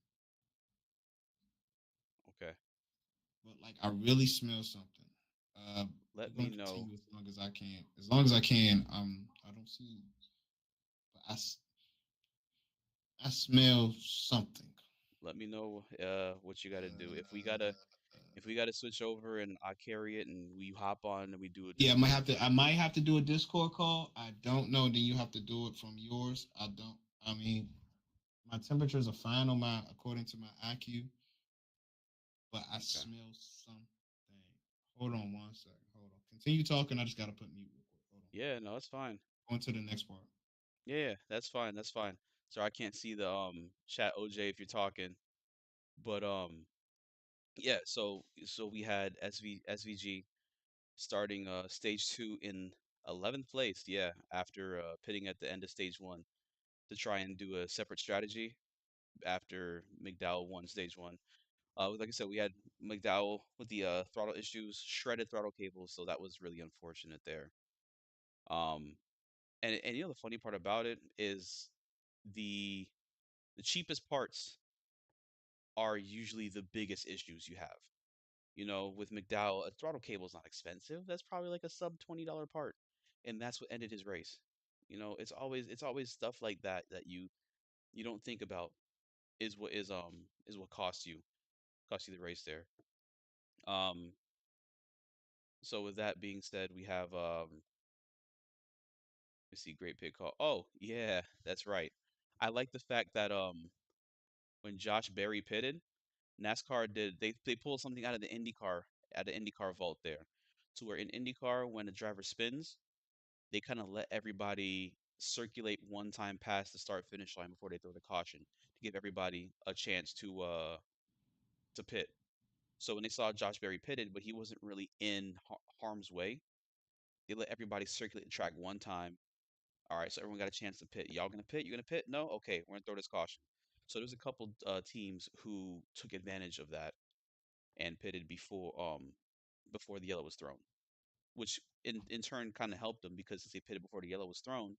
Okay. but like I really smell something. Let We're me gonna know. continue as long as I can. As long as I can. I don't see, but I smell something. Let me know what you got to do. Uh, If we got to switch over and I carry it and we hop on and we do a Yeah, I Discord might call have to. for I it. might have to do a Discord call. I don't know. Then you have to do it from yours. I don't. I mean, my temperatures are fine on my according to my IQ, but I Okay. smell something. Hold on one second. Hold on. Continue talking. I just gotta put mute real quick. Hold on. Yeah, no, that's fine. Going to the next part. Yeah, yeah, that's fine. That's fine. So I can't see the chat OJ if you're talking, but yeah, so we had SVG starting stage 2 in 11th place, yeah, after pitting at the end of stage 1 to try and do a separate strategy after McDowell won stage 1. Like I said, we had McDowell with the throttle issues, shredded throttle cables, so that was really unfortunate there. Um, and the funny part about it is the the cheapest parts are usually the biggest issues you have. With McDowell, a throttle cable is not expensive. That's probably like a sub $20 part, and that's what ended his race. It's always stuff like that that you don't think about is what cost you the race there. Um, so with that being said, we have let's see, great pit call. Oh yeah, that's right. I like the fact that when Josh Berry pitted, NASCAR did they pulled something out of the IndyCar vault there, to where in IndyCar when a driver spins, they kind of let everybody circulate one time past the start finish line before they throw the caution to give everybody a chance to pit. So when they saw Josh Berry pitted, but he wasn't really in harm's way, they let everybody circulate the track one time. All right, so everyone got a chance to pit. Y'all gonna pit? You gonna pit? No? Okay, we're gonna throw this caution. So there's a couple teams who took advantage of that and pitted before the yellow was thrown, which in turn kind of helped them because since they pitted before the yellow was thrown,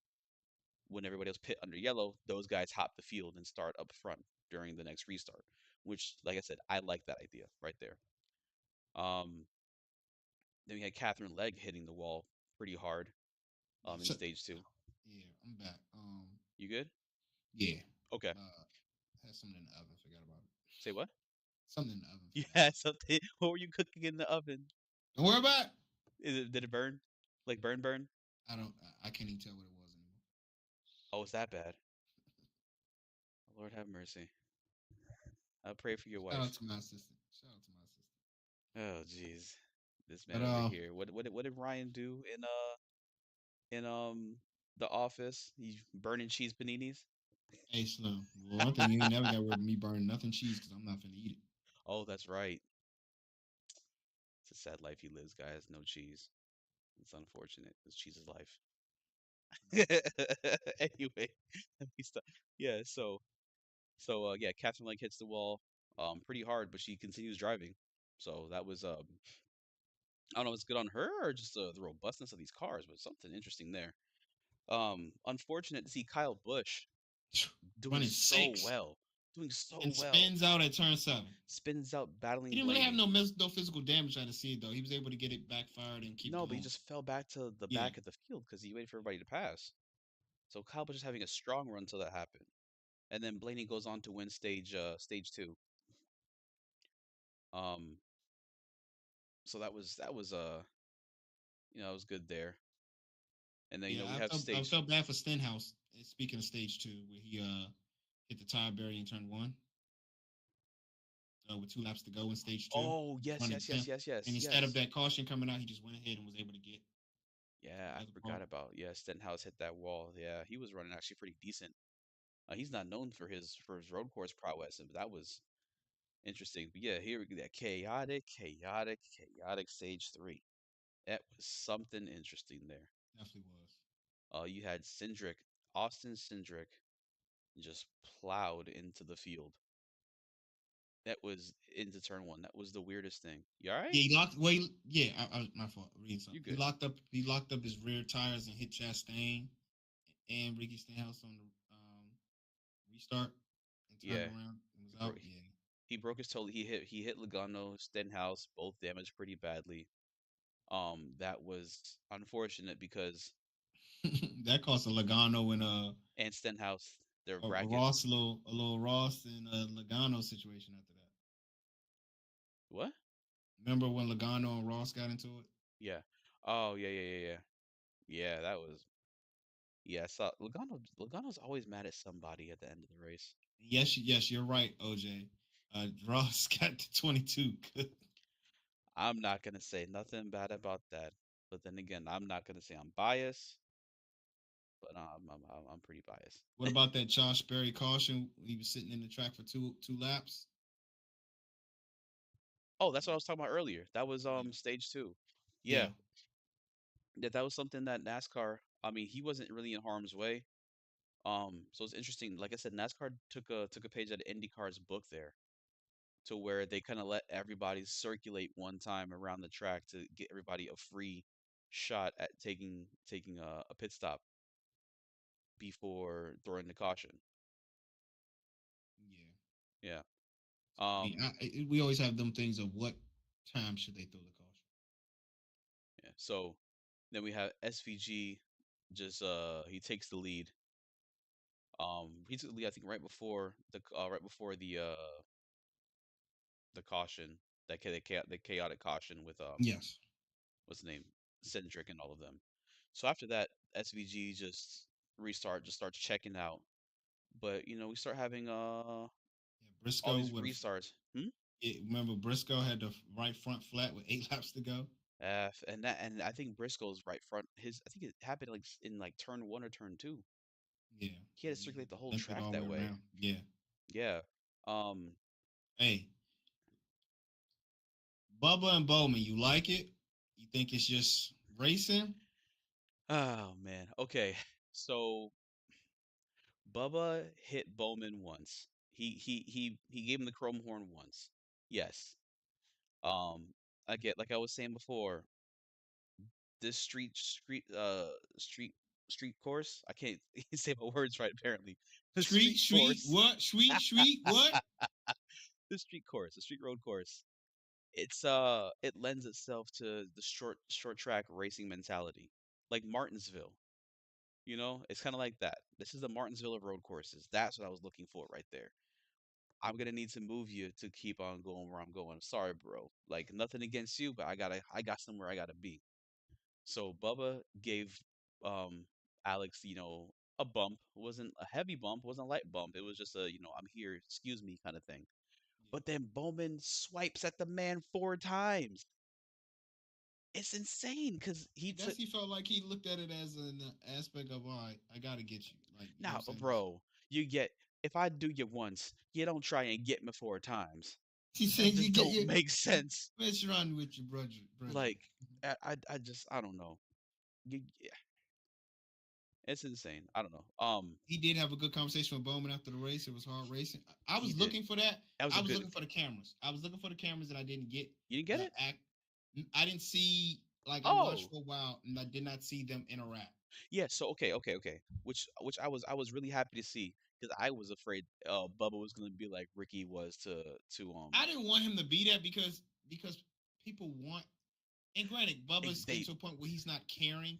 when everybody else pit under yellow, those guys hop the field and start up front during the next restart. Which, like I said, I like that idea right there. Um, then we had Catherine Legg hitting the wall pretty hard Yeah, in so, stage two. yeah, I'm back. You good? Yeah, Okay. had something in the oven. Forgot about it. Say what? Something in the oven. You Forgot had about something. What were you cooking in the oven? it. Don't worry about it. Did it burn? Like burn, burn? I don't. I can't even tell what it was anymore. Oh, it's that bad. Lord have mercy. I'll pray for your Shout out wife. to my assistant. Shout out to my assistant. Oh, jeez. This But man over here. What did Ryan do in the office? He's burning cheese paninis. hey Slim. Well, one thing you ain't never got rid of me burning nothing cheese because I'm not finna eat it. Oh, that's right. It's a sad life he lives, guys. No cheese. It's unfortunate. It's cheese's life. Anyway, let me stop. Yeah, so yeah, Catherine Lake hits the wall pretty hard, but she continues driving. So that was I don't know if it's good on her or just the robustness of these cars, but something interesting there. Unfortunate to see Kyle Busch doing Running so six well. Doing so and well. spins out at turn 7. Spins out He battling didn't really have Blaney. no physical damage I to see it though. He was able to get it backfired and keep No, but he going. just fell back to the Yeah, back of the field because he waited for everybody to pass. So Kyle Busch is having a strong run until that happened. And then Blaney goes on to win stage two. Um so that was good there. And then yeah. we have I stage. felt bad for Stenhouse. Speaking of stage 2, where he hit the tire barrier in turn 1 with 2 laps to go in stage 2. Oh, He was yes, running yes, yes, 10th, yes, and yes, instead of yes. that caution coming out, he just went ahead and was able to get Yeah, the I other forgot part. about. Yeah, Stenhouse hit that wall. Yeah, he was running actually pretty decent. He's not known for his road course prowess, but that was interesting. But yeah, here we go. That chaotic stage three. That was something interesting there. Definitely was. You had Austin Cindric, just plowed into the field. That was into turn one. That was the weirdest thing. You all right? Yeah, he locked. Well, yeah, my fault. Reading You something. He good? locked up. He locked up his rear tires and hit Chastain and Ricky Stenhouse on the restart and turned Yeah. around and was He broke. out. Yeah, He broke his toe. He hit Logano, Stenhouse, both damaged pretty badly. That was unfortunate because that cost a Logano and and Stenhouse, their a Ross, brackets. a little Ross and a Logano situation after that. What? Remember when Logano and Ross got into it? Yeah. Oh yeah, yeah, yeah, yeah. Yeah, that was. Yeah, I saw Logano's always mad at somebody at the end of the race. Yes, you're right, OJ. Ross got to 22. I'm not gonna say nothing bad about that, but then again, I'm not gonna say I'm biased, but I'm pretty biased. What about that Josh Berry caution? He was sitting in the track for two laps. Oh, that's what I was talking about earlier. That was Yeah, stage two. yeah. Yeah, that was something that NASCAR. I mean, he wasn't really in harm's way. So it's interesting. Like I said, NASCAR took a page out of IndyCar's book there. to where they kind of let everybody circulate one time around the track to get everybody a free shot at taking a pit stop before throwing the caution. Yeah. Yeah. So I mean, Um. we always have them things of what time should they throw the caution. Yeah. So then we have SVG. Just he takes the lead. He took the lead, I think, right before the caution, the chaotic caution with Yes. what's the name, Cedric and all of them. So after that, SVG just starts checking out. But we start having Yeah, all Briscoe these would have. restarts. Remember, Briscoe had the right front flat with 8 laps to go. And I think Briscoe's right front. I think it happened like in like turn one or turn two. Yeah, He had to and he circulate had the to whole limp it track all the that way way. around. Yeah. Yeah. Um. Hey, Bubba and Bowman, you like it? You think it's just racing? Oh man. Okay. So Bubba hit Bowman once. He gave him the chrome horn once. Yes. Um. I get like I was saying before. This street course. I can't say my words right. Apparently, the Street, street sweet, course. what? Sweet, what? The street road course. It lends itself to the short track racing mentality, like Martinsville. It's kind of like that. This is the Martinsville of road courses. That's what I was looking for right there. I'm gonna need to move you to keep on going where I'm going. Sorry, bro. Like nothing against you, but I got somewhere I gotta be. So Bubba gave Alex, a bump. It wasn't a heavy bump, it wasn't a light bump. It was just a, I'm here, excuse me kind of thing. Yeah. But then Bowman swipes at the man 4 times. It's insane because I he guess took he felt like he looked at it as an aspect of, all right, I got to get you. Like, you know now, what I'm saying? bro. You get if I do you once, you don't try and get me 4 times. He That said, you just get don't your, make sense. let's run with your brethren. Like I just I don't know. Yeah, it's insane. I don't know. He did have a good conversation with Bowman after the race. It was hard racing. I He was did. looking for that. That was I a was good. looking for the cameras. I was looking for the cameras, and I didn't get You didn't get the it? act. I didn't see, like, I watched Oh, for a while, and I did not see them interact. yeah. So okay. Which I was really happy to see because I was afraid Bubba was gonna be like Ricky was to I didn't want him to be that because people want. And granted, Bubba's getting they. to a point where he's not caring,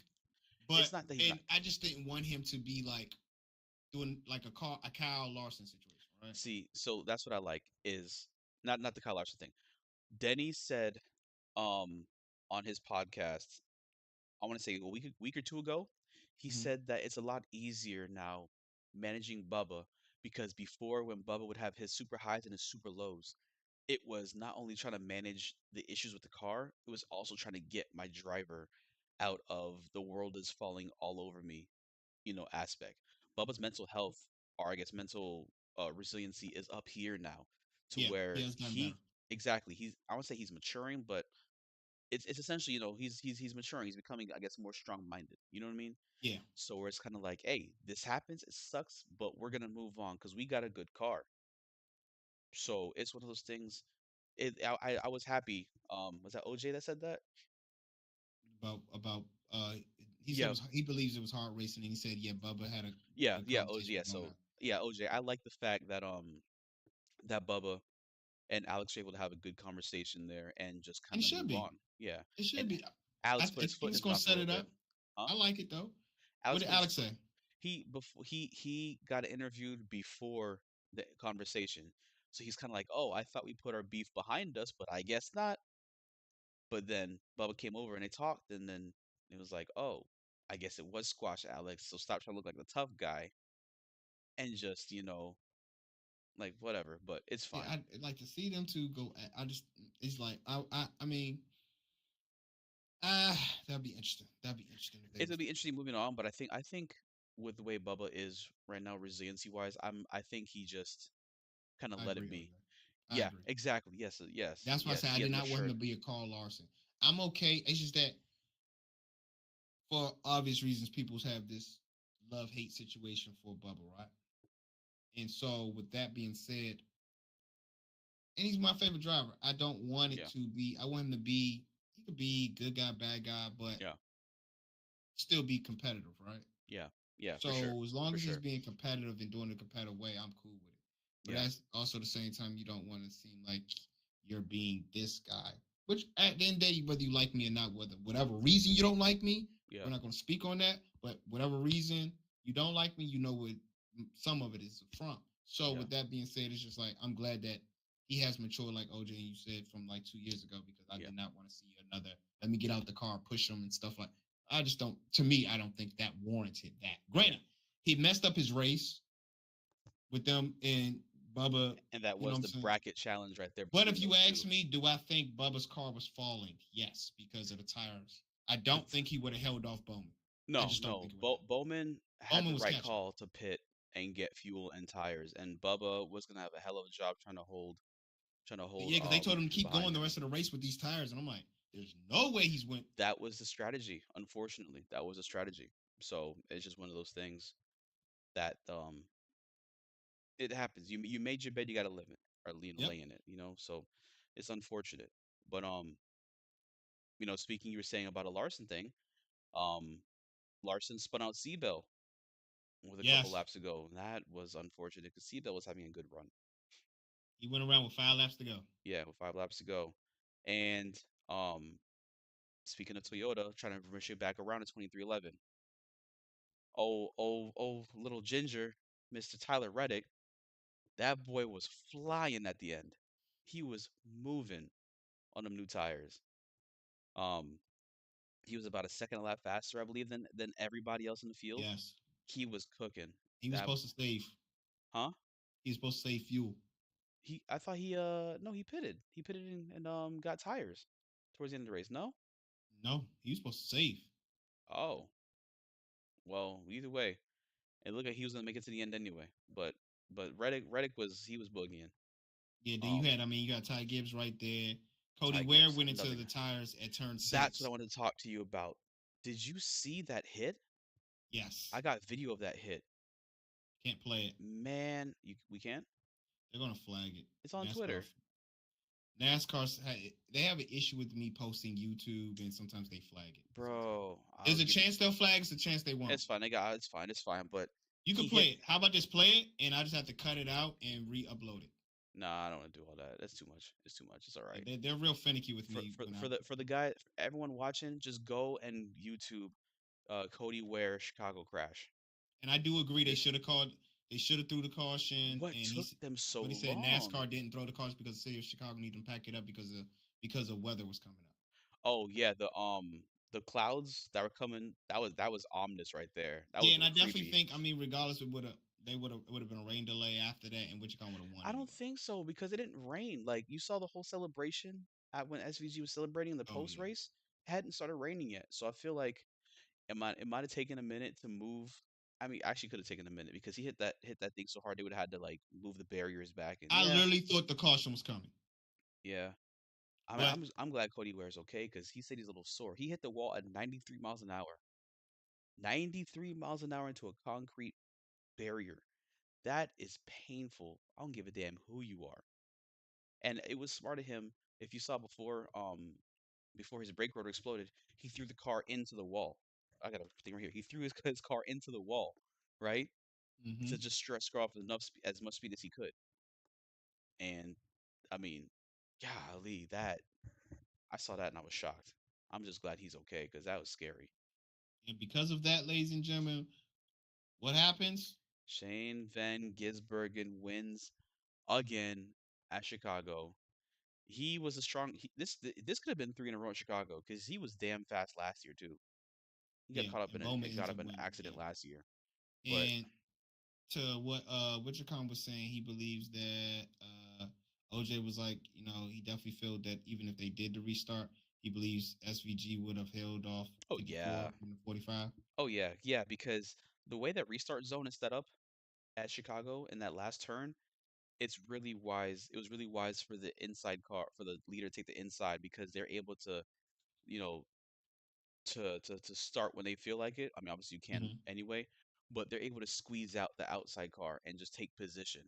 It's but not that he's not. and I just didn't want him to be like doing like a Kyle Larson situation, right? See, so that's what I like is not the Kyle Larson thing. Denny said um on his podcast, I want to say a week or two ago, he Mm-hmm. said that it's a lot easier now managing Bubba because before when Bubba would have his super highs and his super lows, it was not only trying to manage the issues with the car, it was also trying to get my driver out of the world is falling all over me, aspect. Bubba's mental health, or I guess mental resiliency, is up here now, to Yeah, he where has done better. he's I won't say he's maturing, but it's essentially he's maturing. He's becoming I guess more strong minded. You know what I mean? Yeah, So where it's kind of like, hey, this happens, it sucks, but we're gonna move on because we got a good car. So it's one of those things. I was happy. Was that OJ that said that? about he said it Yeah, was, he believes it was hard racing, and he said, yeah, Bubba had a good yeah, OJ. conversation Yeah, with Bowman. so yeah, OJ. I like the fact that Bubba and Alex were able to have a good conversation there and just And kind it of should move be. on. Yeah, It should and be. Alex put I his think foot in it's his gonna mouth a set little it bit. up. Huh? I like it though. What Alex did put his Alex say? he got interviewed before the conversation, so he's kind of like, oh, I thought we put our beef behind us, but I guess not. But then Bubba came over and they talked, and then it was like, oh, I guess it was squash Alex. So stop trying to look like the tough guy and just like whatever. But it's Yeah, fine. I'd like to see them two go. I just, it's like I mean, that'd be interesting. That'd be interesting if they It's gonna was be to. interesting moving on. But I think with the way Bubba is right now, resiliency wise, I think he just kind of I let agree, it be. OJ. I Yeah, agree. exactly. Yes, yes, That's why I yes. said I He did has not want him to matured. be a Carl Larson. I'm okay. It's just that for obvious reasons, people have this love hate situation for Bubba, right? And so, with that being said, and he's my favorite driver. I don't want it Yeah, to be. I want him to be. He could be good guy, bad guy, but yeah, still be competitive, right? yeah, yeah, for sure, So as long for as he's sure. being competitive and doing it a competitive way, I'm cool with it. But Yeah, that's also the same time you don't want to seem like you're being this guy. Which at the end of the day, whether you like me or not, whatever reason you don't like me, yeah, we're not going to speak on that. But whatever reason you don't like me, you know what some of it is from. So yeah, with that being said, it's just like I'm glad that he has matured, like OJ and you said from like 2 years ago, because I yeah, did not want to see another. Let me get out the car, push him, and stuff like. I just don't. To me, I don't think that warranted that. yeah. Granted, he messed up his race with them and Bubba. And that You know was what I'm the saying? bracket challenge right there But between if you those ask two. me, do I think Bubba's car was falling? Yes, because of the tires. I The don't think he would have held off Bowman. I No, just don't no. think he would have. Bowman had Bowman the was right catching. call to pit and get fuel and tires, and Bubba was gonna have a hell of a job trying to hold Yeah, because they told him to him keep going behind the him. rest of the race with these tires, and I'm like, there's no way he's went. That was the strategy. Unfortunately, that was a strategy. So it's just one of those things that it happens. You made your bed, you got to live it or Yep. lay in it. So it's unfortunate. But speaking, you were saying about a Larson thing. Um, Larson spun out Seabell with a couple Yes. laps to go. That was unfortunate because Seabell was having a good run. He went around with 5 laps to go. Yeah, with 5 laps to go. And um, speaking of Toyota, trying to bring shit back around in 2311. Little ginger, Mr. Tyler Reddick. That boy was flying at the end. He was moving on them new tires. Um, he was about a second a lap faster, I believe, than everybody else in the field. Yes. He was cooking. He was That, supposed to save. huh? He was supposed to save fuel. I thought he no, he pitted. He pitted and got tires towards the end of the race. No? No, he was supposed to save. Oh, well, either way, it looked like he was gonna make it to the end anyway. But Reddick was boogieing. Yeah, then you Um, had, you got Ty Gibbs right there. Cody Ty Ware Gibbs, went into another the guy. tires at turn That's what I six. wanted to talk to you about. Did you see that hit? Yes, I got video of that hit. can't play it. Man, we can't. They're gonna flag it. It's on NASCAR. Twitter, They have an issue with me posting YouTube, and sometimes they flag it. Sometimes bro. I'll there's a give you. chance they'll flag. It's a chance they won't. It's fine. I got. It's fine. It's fine. But You he could play hit. it. How about just play it, and I just have to cut it out and re-upload it. Nah, I don't want to do all that. That's too much. It's too much. It's all Yeah, right. they're real finicky with For me for when I for the for the guy, for everyone watching, just go and YouTube Cody Ware Chicago crash. and I do agree they It's should have called. They should have threw the caution, what and took them so but he said long. NASCAR didn't throw the caution because the city of Chicago needed to pack it up because of weather was coming up. Oh yeah, the clouds that were coming. That was ominous right there. That Yeah, was a and I little definitely creepy. think. Regardless, it would have been a rain delay after that, and Wichita would have won I don't anyway. think so because it didn't rain. Like you saw the whole celebration at when SVG was celebrating in the Oh post yeah. race. It hadn't started raining yet, so I feel like it might have taken a minute to move. I mean, actually could have taken a minute because he hit that thing so hard they would have had to like move the barriers back. And I yeah, literally thought the caution was coming, yeah. I mean, but I'm glad Cody Ware's okay because he said he's a little sore. He hit the wall at 93 miles an hour. 93 miles an hour into a concrete barrier. That is painful. I don't give a damn who you are. And it was smart of him. If you saw before his brake rotor exploded, he threw the car into the wall. I got a thing right here. He threw his car into the wall, right, to mm-hmm. just screw off as much speed as he could. And I mean, golly, that I saw that and I was shocked. I'm just glad he's okay because that was scary. And because of that, ladies and gentlemen, what happens? Shane Van Gisbergen wins again at Chicago. He was a strong. This could have been three in a row in Chicago because he was damn fast last year too. He got Yeah, caught up and in Bowman it got ends up up in an winning accident again. last year. But And to what Wichicom was saying, he believes that OJ was like, he definitely felt that even if they did the restart, he believes SVG would have held off oh 54 yeah, from the 45. oh yeah, yeah. Because the way that restart zone is set up at Chicago in that last turn, it's really wise. It was really wise for the inside car for the leader to take the inside because they're able to, you know, to start when they feel like it. I mean, obviously you can Mm-hmm. anyway, but they're able to squeeze out the outside car and just take position.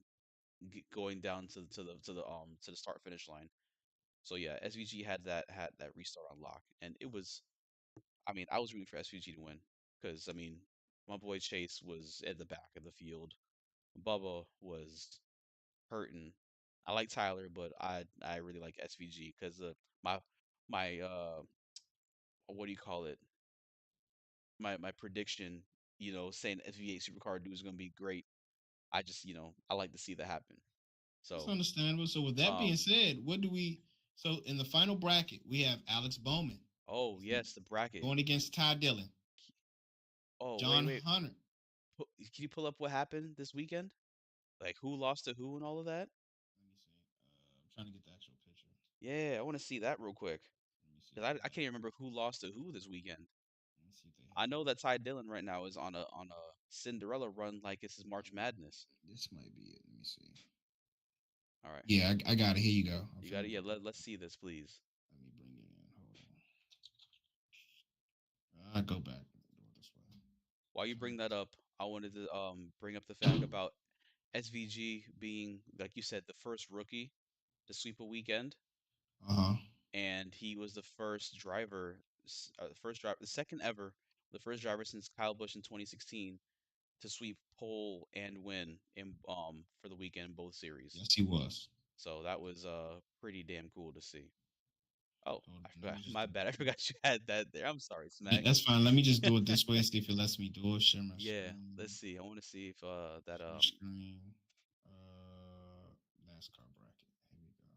going down to the start finish line. So yeah, SVG had that restart on lock, and it was. I mean, I was rooting for SVG to win because I mean, my boy Chase was at the back of the field. Bubba was hurting. I like Tyler, but I really like SVG because my my what do you call it? My prediction, saying SVA Supercar dude is gonna be great. I just I like to see that happen. That's So understandable. So with that being um said, what do we? So in the final bracket, we have Alex Bowman oh yes, the bracket. going against Ty Dillon, Oh wait John wait, Hunter. can you pull up what happened this weekend? Like who lost to who and all of that? Let me see. I'm trying to get the actual picture. Yeah, I want to see that real quick Let me see because if I they can't have. remember who lost to who this weekend. Let me see if they I have know it. that Ty Dillon right now is on a Cinderella run like it's his March Madness. This might be it. Let me see. All right, Yeah, I got it. Here you go. I'm you got finna it. Yeah, get the. let's see this, please. Let me bring it in. Hold on. I go back. Do it this way. While you Trying bring to that get. up, I wanted to bring up the fact about SVG being, like you said, the first rookie to sweep a weekend, Uh huh. and he was the first driver, the second ever, the first driver since Kyle Busch in 2016 to sweep pole and win in for the weekend in both series. Yes, he was. So that was pretty damn cool to see. Oh, Hold I on. Let forgot. me just My do bad. I it. forgot you had that there. I'm sorry, Yeah, Smack. that's fine. Let me just do it this way. See if it lets me do it. Share my Yeah, let's screen. see. I want to see if that Share screen. NASCAR bracket. Here we go.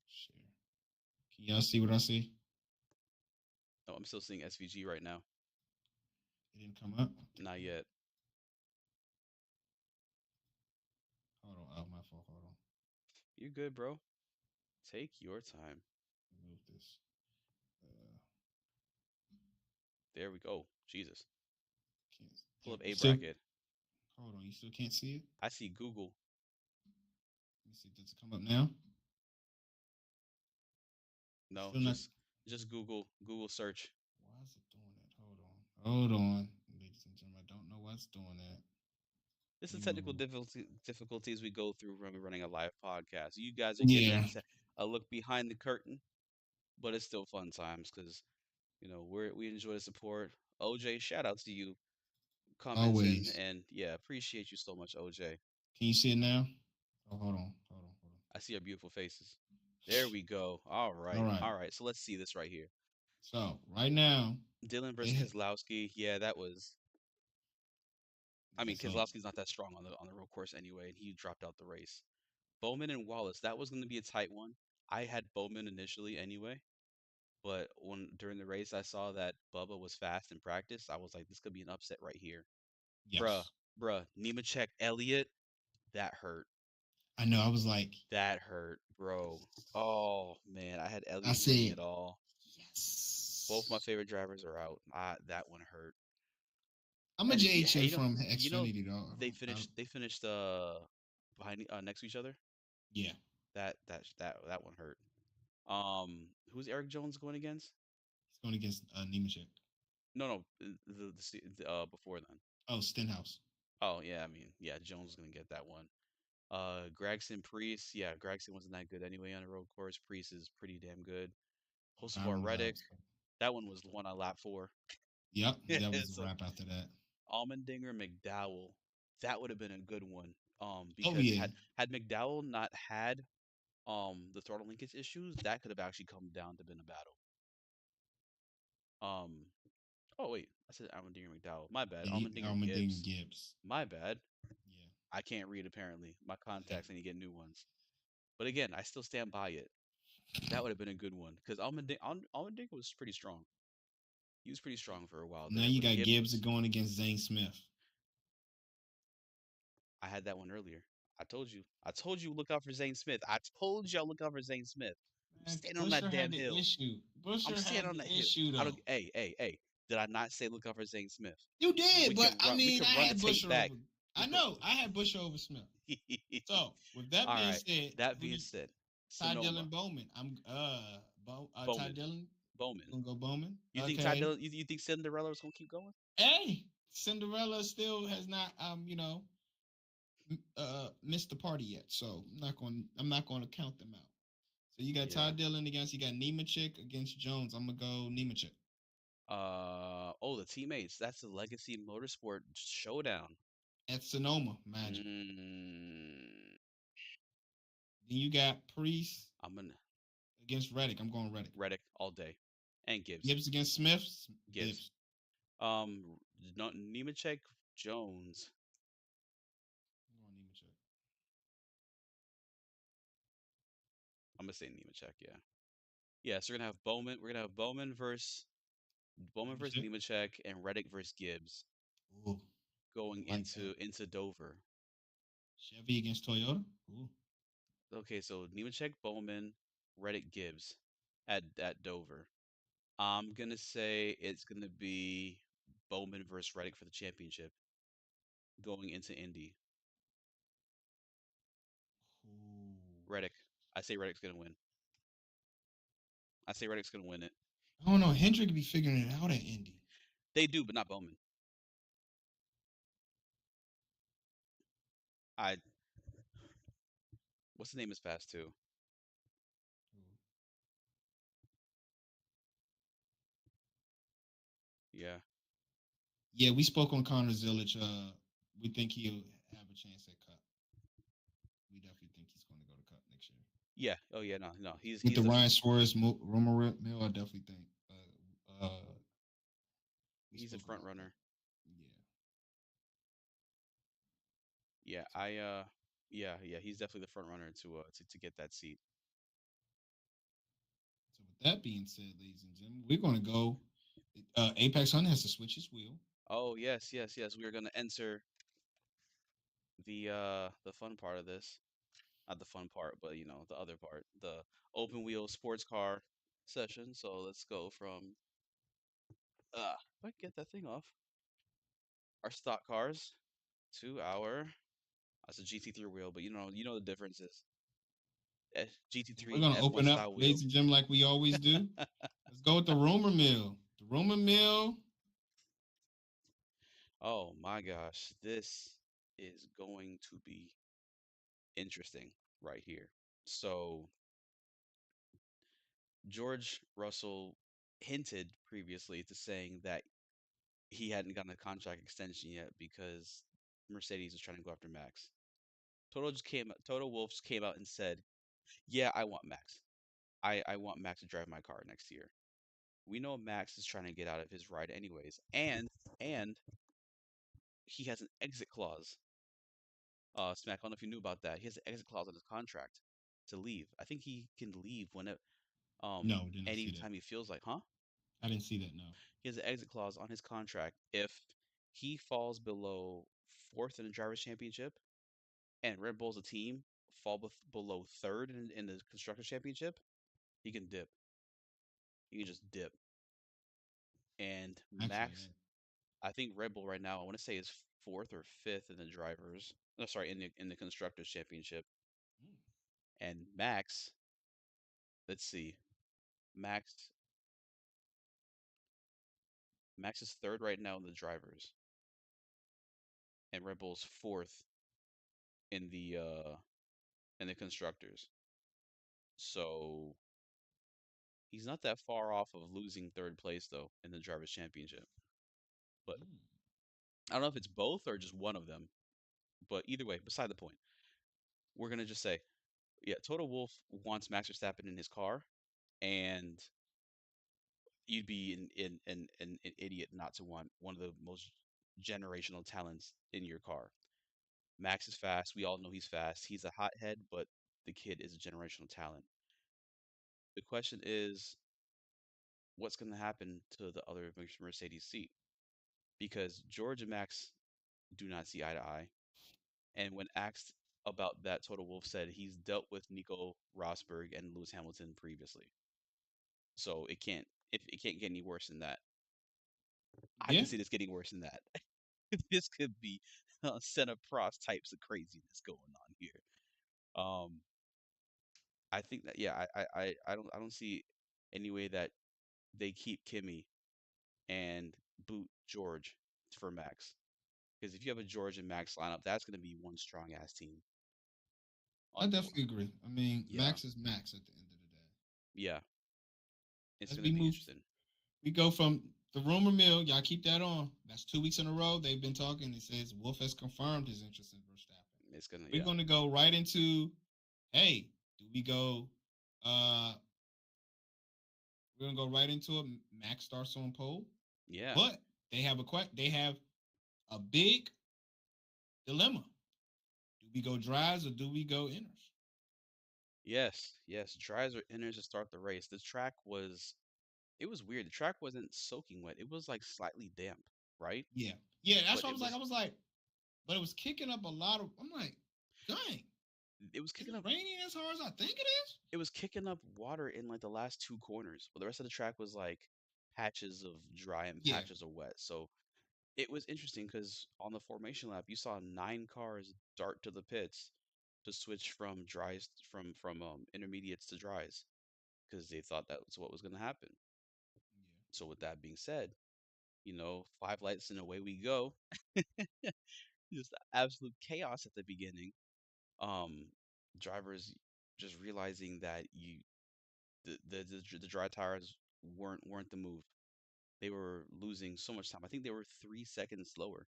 Share. Can y'all see what I see? oh, I'm still seeing SVG right now. It didn't come up. Not yet. Hold on. Oh, my fault. Hold on. You good, bro? Take your time. Remove this. Uh, There we go. Jesus. can't. Pull up You a still? bracket. Hold on. You still can't see it? I see Google. Let me see. Does it come up now? No, Still not. just Google search. Why is it doing that? Hold on. Hold on, ladies and gentlemen. I don't know why it's doing that. This Let is me technical move. difficulties we go through when we're running a live podcast. You guys are getting Yeah. a look behind the curtain, but it's still fun times because we enjoy the support. OJ, shout out to you commenting Always. and yeah, appreciate you so much, OJ. Can you see it now? Oh, hold on. Hold on. Hold I see our beautiful faces. There we go. All on. All right. right. All right. So let's see this right here. So right now, Dylan they versus hit. Keselowski. Yeah, that was. I Yeah. mean, So Keselowski's not that strong on the road course anyway, and he dropped out the race. Bowman and Wallace. That was going to be a tight one. I had Bowman initially anyway, but when during the race I saw that Bubba was fast in practice, I was like, this could be an upset right here. Bruh, yes, bruh. Nemechek Elliott. That hurt. I know. I was like, That hurt, bro. Oh man, I had I Elliott winning said, it all. Both my yes. favorite drivers are out. That one hurt. I'm a And JHN you know, from you know, Xfinity though. they finished behind next to each other. Yeah, That one hurt. Who's Eric Jones going against? he's going against Nemechek. No, no, before then. Oh, Stenhouse. Oh yeah, I mean yeah, Jones is gonna get that one. Gregson Priest, yeah, Gregson wasn't that good anyway on the road course. Priest is pretty damn good. That Hocevar one was Reddick, out. that one was the one on lap four. Yep, that was a So wrap after that. Allmendinger McDowell, that would have been a good one. Oh Because yeah, had McDowell not had the throttle linkage issues, that could have actually come down to been a battle. Um, oh wait, I said Allmendinger McDowell. My bad. yeah, Allmendinger Almadine Gibbs. Gibbs. My bad. Yeah, I can't read apparently. My yeah. contacts need to get new ones. But again, I still stand by it. That would have been a good one because Allmendinger was pretty strong. He was pretty strong for a while Now there, you but got Gibbs Gibbs, going against Zane Smith. I had that one earlier. I told you. I told you look out for Zane Smith. I told y'all look out for Zane Smith. I'm Man, standing on that Busher had damn the hill. issue. I'm Busher standing had on the that hill. issue I don't. though. Hey, hey, hey. Did I not say look out for Zane Smith? You We did, but can I run. We mean, I can run the had tape Busher back. over. We I could. know I had Busher over Smith. So with that All being right. said, That who do being you, said, Ty Sonoma, Dillon Bowman? Ty Bowman, Dillon Bowman. gonna go Bowman. You think Ty Okay. Dillon? You think Cinderella is gonna keep going? Hey, Cinderella still has not missed the party yet, so I'm not going to count them out. So you got Ty Yeah. Dillon against you got Nemechek against Jones. I'm gonna go Nemechek Oh, the teammates. That's the Legacy Motorsport Showdown. at Sonoma Magic. Mm, Then you got Priest I'm gonna against Reddick. I'm going Reddick. Reddick all day, and Gibbs. Gibbs against Smith. Gibbs. Gibbs. No, Nemechek Jones. I'm going Nemechek. I'm gonna say Nemechek. Yeah. Yeah. So we're gonna have Bowman. We're gonna have Bowman versus Nemechek. Nemechek and Reddick versus Gibbs Ooh, I going like that. into Dover. Chevy against Toyota. Ooh. Okay, so Nemechek Bowman, Reddick Gibbs at Dover. I'm gonna say it's gonna be Bowman versus Reddick for the championship going into Indy. Ooh. Reddick. I say Reddick's gonna win. I say Reddick's gonna win it. I don't know. Hendrick be figuring it out at Indy. They do, but not Bowman. I what's the name is fast too? Yeah. Yeah, we spoke on Connor Zilic. We think he'll have a chance at Cup. We definitely think he's going to go to Cup next year. Yeah. Oh yeah, no. With the He's a Ryan Suarez rumor mill, I definitely think we he's a spoke front about that. runner. Yeah. Yeah, So, yeah, he's definitely the front runner to get that seat. so with that being said, ladies and gentlemen, we're going to go. Apex Hunt has to switch his wheel. Oh, yes. We are gonna enter the fun part of this. Not the fun part, but the other part, the open wheel sports car session. So let's go from if I can get that thing off. Our stock cars to our that's a GT3 wheel, but you know the differences. And we're GT3 going to F1 open up, style wheel. ladies and gentlemen, like we always do. Let's go with the rumor mill. The rumor mill. Oh my gosh, this is going to be interesting right here. So George Russell hinted previously to saying that he hadn't gotten a contract extension yet because Mercedes was trying to go after Max. Toto Wolff's came out and said, "Yeah, I want Max. I want Max to drive my car next year." We know Max is trying to get out of his ride anyways, and he has an exit clause. Smack, I don't know if you knew about that. He has an exit clause on his contract to leave. I think he can leave whenever, No, did not see that. anytime he feels like, huh? I didn't see that. No. He has an exit clause on his contract if he falls below fourth in the drivers' championship and Red Bull's a team below third in the constructors' championship, he can dip. He can just dip. And Actually, Max, I think Red Bull right now, I want to say is fourth or fifth in the drivers. No, sorry, in the constructors' championship. mm, And Max, let's see, Max Max is third right now in the drivers, and Red Bull's fourth in the constructors. So he's not that far off of losing third place though in the drivers' championship. But mm. I don't know if it's both or just one of them. But either way, beside the point, we're gonna just say, yeah, Toto Wolff wants Max Verstappen in his car, and you'd be an idiot not to want one of the most generational talents in your car. Max is fast. We all know he's fast. He's a hothead, but the kid is a generational talent. The question is, what's going to happen to the other Mercedes seat? Because George and Max do not see eye to eye. And when asked about that, Toto Wolff said he's dealt with Nico Rosberg and Lewis Hamilton previously. So it can't get any worse than that. I can Yeah. see this getting worse than that. This could be Senna Prost types of craziness going on here. Um, I think that yeah, I don't see any way that they keep Kimmy and boot George for Max. Because if you have a George and Max lineup, that's going to be one strong ass team. I On definitely agree. I mean, Yeah, Max is Max at the end of the day. yeah, it's As going to we be move, interesting. we go from the rumor mill. Y'all keep that on. That's 2 weeks in a row. They've been talking. It says Wolf has confirmed his interest in Verstappen. It's gonna, We're yeah, going to go right into, hey, do we go? We're going to go right into it. Max starts on pole, yeah, but they have a big dilemma. Do we go drives or do we go inners? yes, yes. Drives or inners to start the race. The track was, it was weird. The track wasn't soaking wet. It was like slightly damp, right? Yeah, yeah. That's But what I was like. I was like, but it was kicking up a lot of. I'm like, dang, it was is kicking it up, raining as hard as I think it is? it was kicking up water in like the last two corners, but the rest of the track was like patches of dry and Yeah, patches of wet. So it was interesting because on the formation lap, you saw 9 cars dart to the pits to switch from dries from intermediates to dries because they thought that was what was going to happen. yeah, So with that being said, 5 lights and away we go. Just absolute chaos at the beginning. Um, Drivers just realizing that the dry tires weren't the move. They were losing so much time. I think they were 3 seconds slower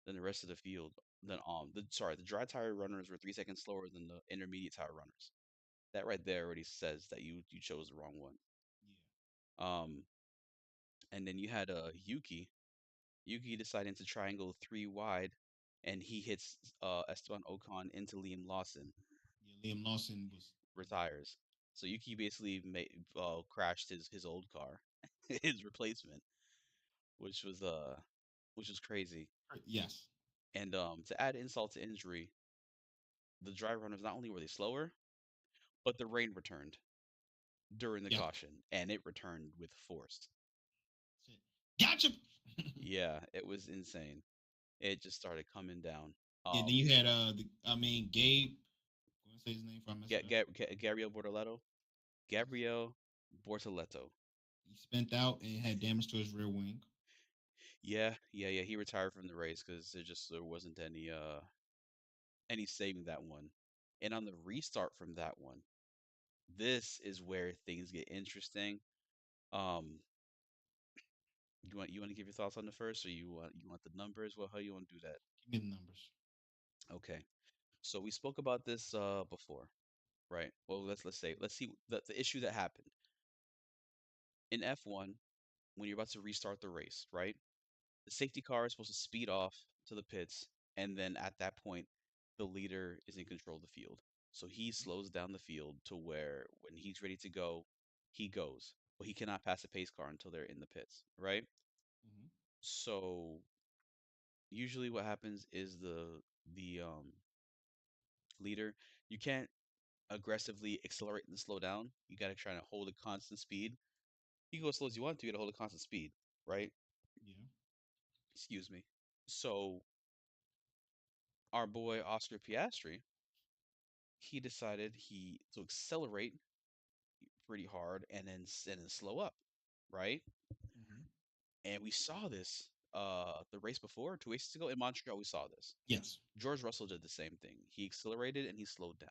than the rest of the field. The dry tire runners were 3 seconds slower than the intermediate tire runners. That right there already says that you chose the wrong one. yeah, Um, and then you had Yuki deciding to triangle three wide, and he hits Esteban Ocon into Liam Lawson, yeah. Liam Lawson was, retires. So Yuki basically crashed his old car, his replacement, which was which was crazy. yes, And to add insult to injury, the dry runners not only were they slower, but the rain returned during the yeah. caution, and it returned with force. Shit. Gotcha. Yeah, it was insane. It just started coming down. Yeah. Then you had I mean, Gabe. I'm gonna say his name if I mess it up. Gabriel Bortoleto, Gabriel Bortoleto. He spent out and had damage to his rear wing. Yeah, yeah, yeah. He retired from the race because there wasn't any saving that one. And on the restart from that one, this is where things get interesting. Um, you want to give your thoughts on the first, or you want the numbers? Well, how you want to do that? Give me the numbers. Okay. So we spoke about this before, right? Well, let's see the issue that happened in F1 when you're about to restart the race, right? The safety car is supposed to speed off to the pits, and then at that point, the leader is in control of the field. So he slows down the field to where when he's ready to go, he goes, but he cannot pass a pace car until they're in the pits, right? Mm-hmm. So usually what happens is the leader, you can't aggressively accelerate and slow down. You got to try to hold a constant speed. You can go as slow as you want to, you got to hold a constant speed, right? Yeah. Excuse me. So our boy Oscar Piastri, he decided he to accelerate pretty hard and then slow up, right? Mm-hmm. And we saw this the race before 2 races ago in Montreal. We saw this. Yes. George Russell did the same thing. He accelerated and he slowed down.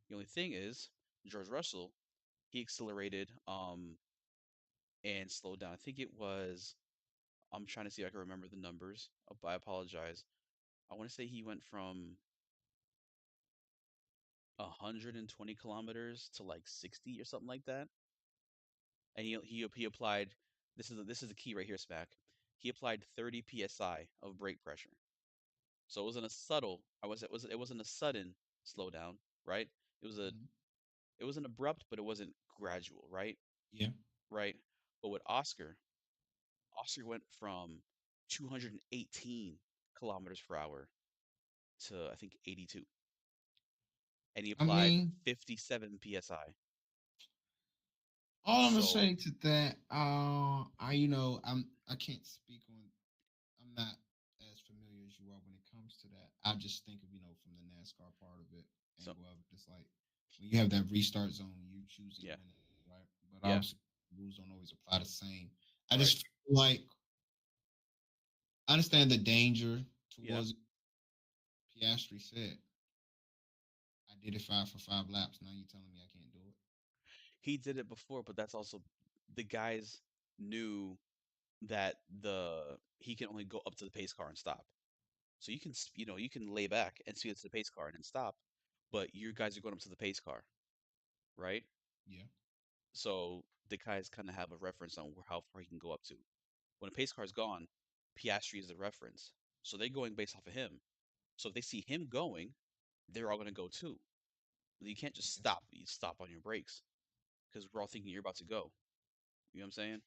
The only thing is George Russell, he accelerated and slowed down. I think it was, I'm trying to see if I can remember the numbers. I apologize. I want to say he went from 120 kilometers to like 60 or something like that. And he applied, this is the key right here, Smack. He applied 30 psi of brake pressure. So it wasn't a subtle, it wasn't a sudden slowdown, right? It was a Mm-hmm. it wasn't abrupt, but it wasn't gradual, right? Yeah. Right. But with Oscar went from 218 kilometers per hour to I think 82, and he I applied mean, 57 psi. all I'm gonna So say to that, I can't speak on. I'm not as familiar as you are when it comes to that. I just think of from the NASCAR part of it, so angle of it, just like when you have that restart zone, you choosing yeah, when, right? But yeah, obviously, rules don't always apply the same. I right. just feel like I understand the danger Yeah. towards Piastri said. I did it 5 for 5 laps. Now you're telling me I can't do it? He did it before, but that's also the guys knew that the he can only go up to the pace car and stop. So you can you can lay back and speed up to the pace car and then stop, but your guys are going up to the pace car, right? Yeah. So the guys kind of have a reference on how far he can go up to. When a pace car is gone, Piastri is the reference. So they're going based off of him. So if they see him going, they're all going to go too. You can't just Yeah. stop. You stop on your brakes because we're all thinking you're about to go. You know what I'm saying?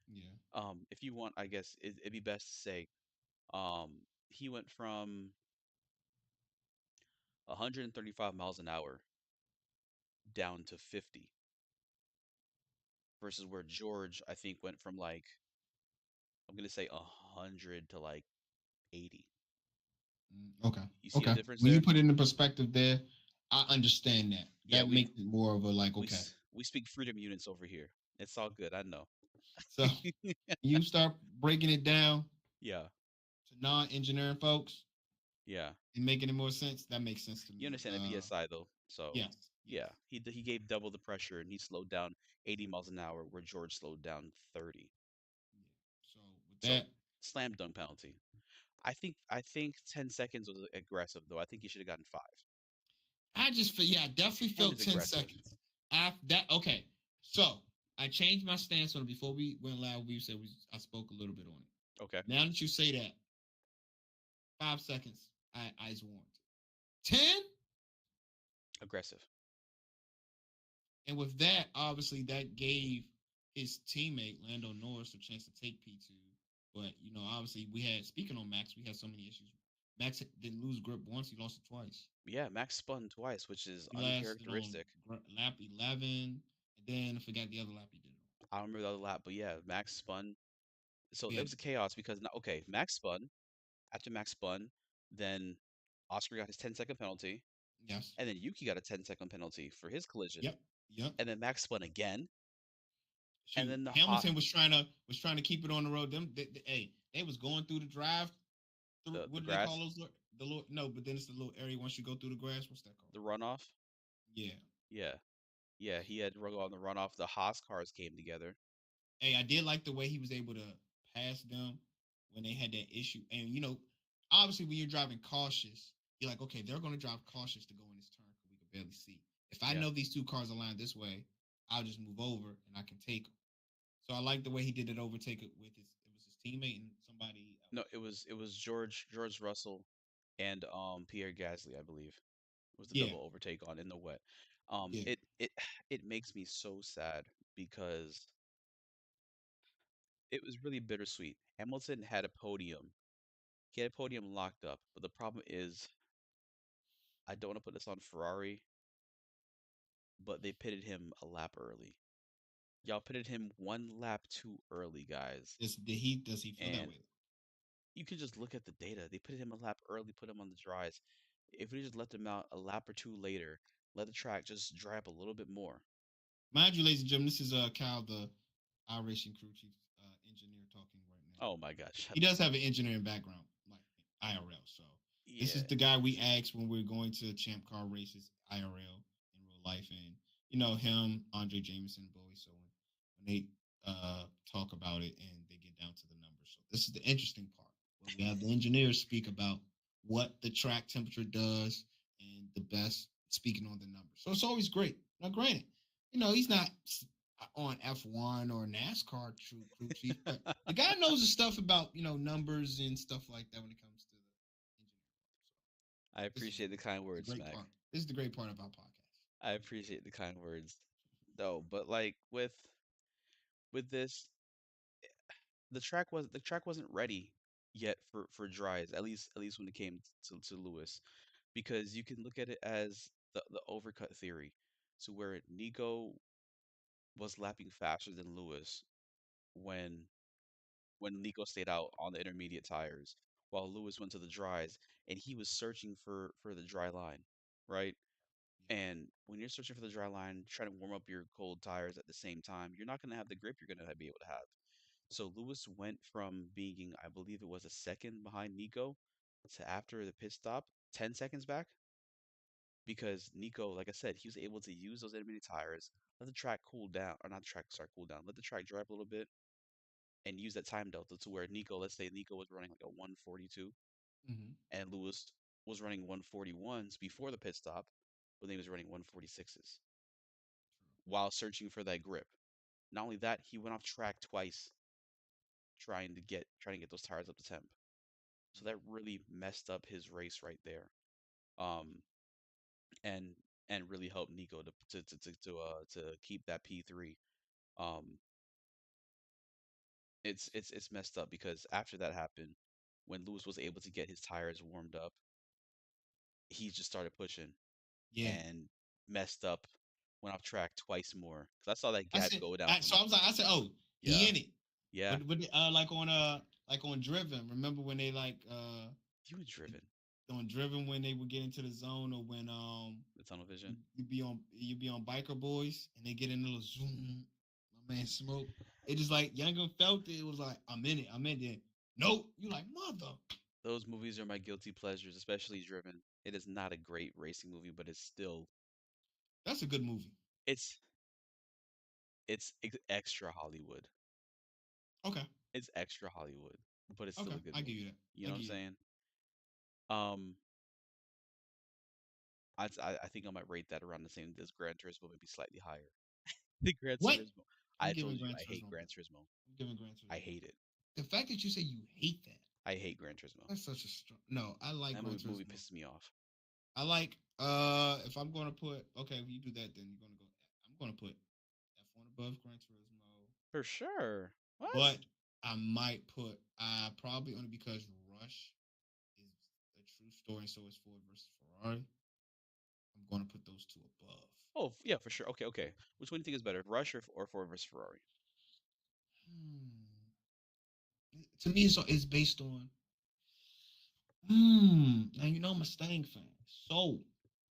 Yeah. If you want, I guess it'd be best to say, um, he went from 135 miles an hour down to 50 versus where George, I think, went from like, I'm gonna say 100 to like 80. Okay. You see the Okay. difference When you there? put it in perspective there, I understand that. Yeah, That makes it more of a like, okay. we speak freedom units over here. It's all good, I know. So you start breaking it down Yeah, to non-engineering folks yeah. and making it more sense. That makes sense to You me. understand the PSI though, so Yes. Yes. yeah, he gave double the pressure and he slowed down 80 miles an hour where George slowed down 30. Yeah. So with So that, slam dunk penalty. I think 10 seconds was aggressive though. I think he should have gotten 5. I just feel, yeah, I definitely 10 felt is 10 aggressive. seconds. After that, okay. So I changed my stance on it before we went live. We said I spoke a little bit on it. Okay, Now that you say that, 5 seconds, I is warranted. 10, aggressive. and with that, obviously that gave his teammate Lando Norris a chance to take P2. But obviously we had speaking on Max, we had so many issues. Max didn't lose grip once; he lost it twice. Yeah, Max spun twice, which is He lasted on uncharacteristic. lap 11, and then I forgot the other lap he did it on. I don't remember the other lap, but yeah, Max spun. So But it yeah, was a chaos because now, okay, Max spun. After Max spun, then Oscar got his 10-second penalty, yes, and then Yuki got a 10-second penalty for his collision, yep, yep. and then Max spun again, and Shoot, then the hot Hamilton was trying to keep it on the road. Hey, they was going through the drive. the What do they call grass, those? The little no, but then it's the little area once you go through the grass. What's that called? the runoff. Yeah. Yeah, yeah, he had to go on the runoff. The Haas cars came together. Hey, I did like the way he was able to pass them when they had that issue. And obviously when you're driving cautious, you're like, okay, they're going to drive cautious to go in this turn because we can barely see. If I Yeah. know these two cars aligned this way, I'll just move over and I can take them. So I like the way he did it, overtake it with his teammate and somebody No, else. it was George Russell and Pierre Gasly, I believe. It was the Yeah, double overtake on in the wet. yeah, It makes me so sad because it was really bittersweet. Hamilton had a podium. He had a podium locked up, but the problem is I don't want to put this on Ferrari, but they pitted him a lap early. Y'all pitted him one lap too early, guys. does he feel that And way? you can just look at the data. They pitted him a lap early, put him on the dries. If we just let them out a lap or two later, let the track just dry up a little bit more. Mind you, ladies and gentlemen, this is Kyle, the iRacing crew chief engineer, talking right now. Oh my gosh, He shut up. does have an engineering background, like IRL. So this is Yeah, the guy we ask when we're going to Champ Car races IRL in real life, and him, Andre Jameson, Bowie. So when they talk about it and they get down to the numbers, so this is the interesting part when we have the engineers speak about what the track temperature does and the best speaking on the numbers. So it's always great. Now, granted, he's not on F1 or NASCAR crew chief, but the guy knows the stuff about numbers and stuff like that when it comes to the engineering part. So I this is appreciate the kind the words, great Mac. part. This is the great part about podcasts. I appreciate the kind words. Though, but like with this, the track wasn't ready yet for dries. At least when it came to Lewis, because you can look at it as the overcut theory, so where Nico was lapping faster than Lewis when Nico stayed out on the intermediate tires, while Lewis went to the dries, and he was searching for the dry line, right? Yeah. And when you're searching for the dry line, trying to warm up your cold tires at the same time, you're not going to have the grip you're going to be able to have. So Lewis went from being, I believe it was a second behind Nico to after the pit stop, 10 seconds back because Nico, like I said, he was able to use those intermediate tires, let the track cool down, or not the track, sorry, cool down, let the track dry up a little bit and use that time delta to where Nico, let's say Nico was running like a 142 Mm-hmm. and Lewis was running 141s before the pit stop, but then he was running 146s while searching for that grip. Not only that, he went off track twice trying to get those tires up to temp. So that really messed up his race right there. Um, and and really helped Nico to keep that P3. Um, it's messed up because after that happened, when Lewis was able to get his tires warmed up, he just started pushing Yeah. and messed up, went off track twice more. Cause I saw that I gap said, go down so from I said, oh, he yeah, in it. yeah, Like on Driven. Remember when they he was driven. on Driven when they would get into the zone, or when The tunnel vision. you be on Biker Boys and they get in a little zoom. My man Smoke. It just like Younger felt it. It was like I'm in it. I'm in it. Nope. You like mother. Those movies are my guilty pleasures, especially Driven. It is not a great racing movie, but That's a good movie. it's extra Hollywood. Okay. It's extra Hollywood, but it's still Okay. a good I give you movie. that. You I know what I'm give you that. saying? Um, I think I might rate that around the same as Gran Turismo, maybe slightly higher. The Gran What? Turismo. I'm I giving told you Gran I hate Turismo Gran better. Turismo. I'm giving Gran I Turismo hate better. it. The fact that you say you hate that, I hate Gran Turismo. that's such a strong. No, I like That Gran movie Turismo. pisses me off. I like if I'm gonna put okay, if you do that, then you're gonna go. I'm gonna put F1 above Gran Turismo, For sure. What? but I might put probably only because Rush is a true story, and so is Ford versus Ferrari. I'm gonna put those two above. Yeah, for sure. Okay, okay. Which one do you think is better, Rush or Ford versus Ferrari? Hmm. To me, it's based on. Now you know I'm a Mustang fan, so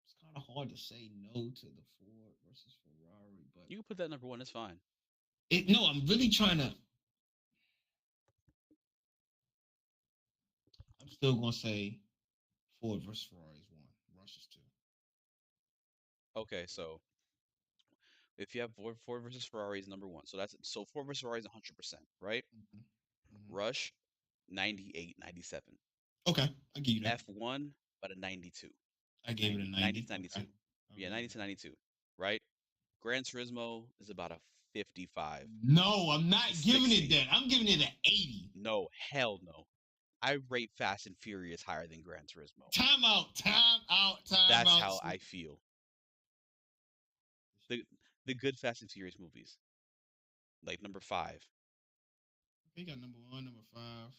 it's kind of hard to say no to the Ford versus Ferrari. But You can put that number one. It's fine. no, I'm really trying to. I'm still gonna say Ford versus Ferrari is one. Rush is two. Okay, so if you have Ford versus Ferrari is number one, so Ford versus Ferrari is 100%, right? Mm-hmm. Mm-hmm. Rush, 98, 97. Okay, I give you that. F1, about a 92. I gave it a 90, 90 90. to Okay, 92. I'll Yeah, give you 90 to that. 92, right? Gran Turismo is about a 55, No, I'm not giving it 60. that. I'm giving it an 80. No, hell no. I rate Fast and Furious higher than Gran Turismo. Time out. Time out. Time That's out. how I feel. The the good Fast and Furious movies, like number five, He got number one, number five.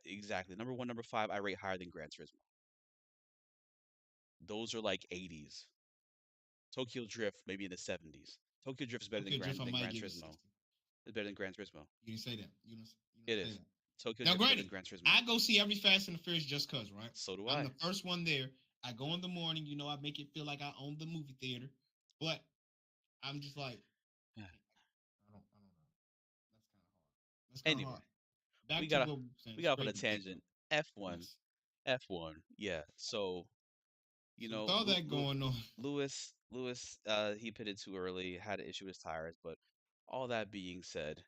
exactly. Number one, number five, I rate higher than Gran Turismo. Those are like 80s. Tokyo Drift, maybe in the 70s. Tokyo Drift is better Okay, Drift, I Than might Gran give it Turismo. 60. It's better than Gran Turismo. You didn't say that. You It don't say is. that. Tokyo Now, Drift is better than granted, Gran Turismo. I go see every Fast and the Furious just cause, right? So do I'm I. the first one there. I go in the morning, I make it feel like I own the movie theater. But I'm just like, I don't know. That's kind of hard. That's kind of hard. Anyway, we Back to gotta what we were saying. we It's a got off on a great debate, though. tangent. F1, Yes. F1. Yeah. So So with all that going on, Lewis, he pitted too early, had to issue his tires. But all that being said,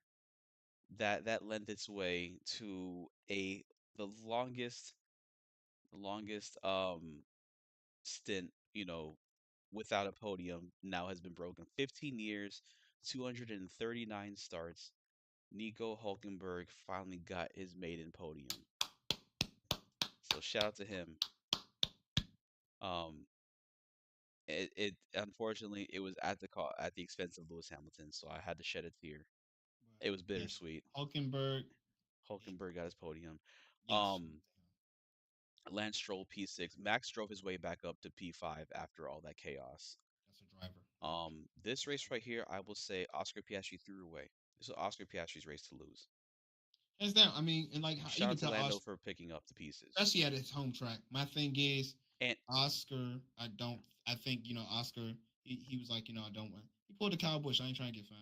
that lent its way to the longest stint, without a podium now has been broken. 15 years, 239 starts. Nico Hulkenberg finally got his maiden podium. So shout out to him. Um, it unfortunately it was at the expense of Lewis Hamilton, so I had to shed a tear. but It was yeah, bittersweet. Hulkenberg, yeah, Hulkenberg got his podium. yes, Um, Lance Stroll P6. Max drove his way back up to P5 after all that chaos. that's a driver. Yeah, This that's race right here, I will say Oscar Piastri threw away. This is Oscar Piastri's race to lose. hands down. I mean, and like you Shout can out to tell Lando us, for picking up the pieces. especially at his home track. My thing is And Oscar. I don't. I think Oscar. He was like I don't want. He pulled the cowboy. I ain't trying to get fined.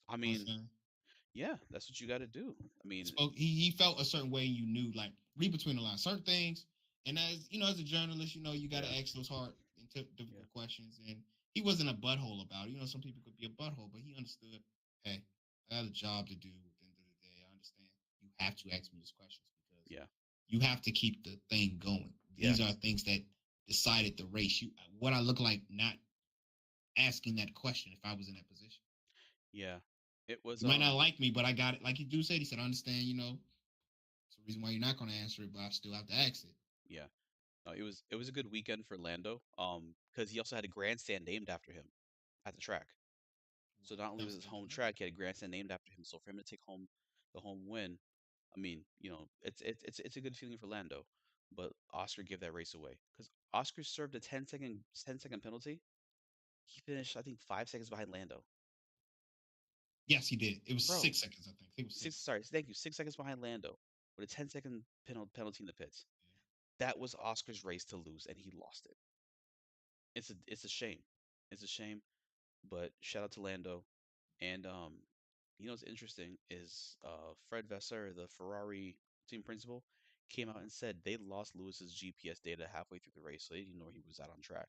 I You know what mean, I'm saying? Yeah, that's what you got to do. I mean, Spoke. He felt a certain way. You knew, like, read between the lines, certain things. And as you know, as a journalist, you know you got to yeah, ask those hard and yeah, difficult questions. And he wasn't a butthole about it. You know, some people could be a butthole, but he understood. Hey, I got a job to do. At the end of the day, I understand. You have to ask me these questions because yeah, you have to keep the thing going. yeah, These are things that decided the race. You, what I look like not asking that question if I was in that position. yeah. It was You might not like me, but I got it. Like you do said, he said, I understand. You know, it's the reason why you're not going to answer it, but I still have to ask it. yeah. No, it was a good weekend for Lando. Because he also had a grandstand named after him at the track. So not only That was was his good to home know. track, he had a grandstand named after him. So for him to take home the home win, I mean, it's a good feeling for Lando. But Oscar gave that race away because Oscar served a 10-second penalty. He finished, I think, 5 seconds behind Lando. Yes, he did. It was Bro, 6 seconds, I think. I think it was six. 6. Sorry, thank you. 6 seconds behind Lando with a 10-second penalty in the pits. Yeah. That was Oscar's race to lose, and he lost it. It's a shame. It's a shame. But shout out to Lando. And what's interesting is Fred Vasseur, the Ferrari team principal, came out and said they lost Lewis's GPS data halfway through the race, so they didn't know he was out on track.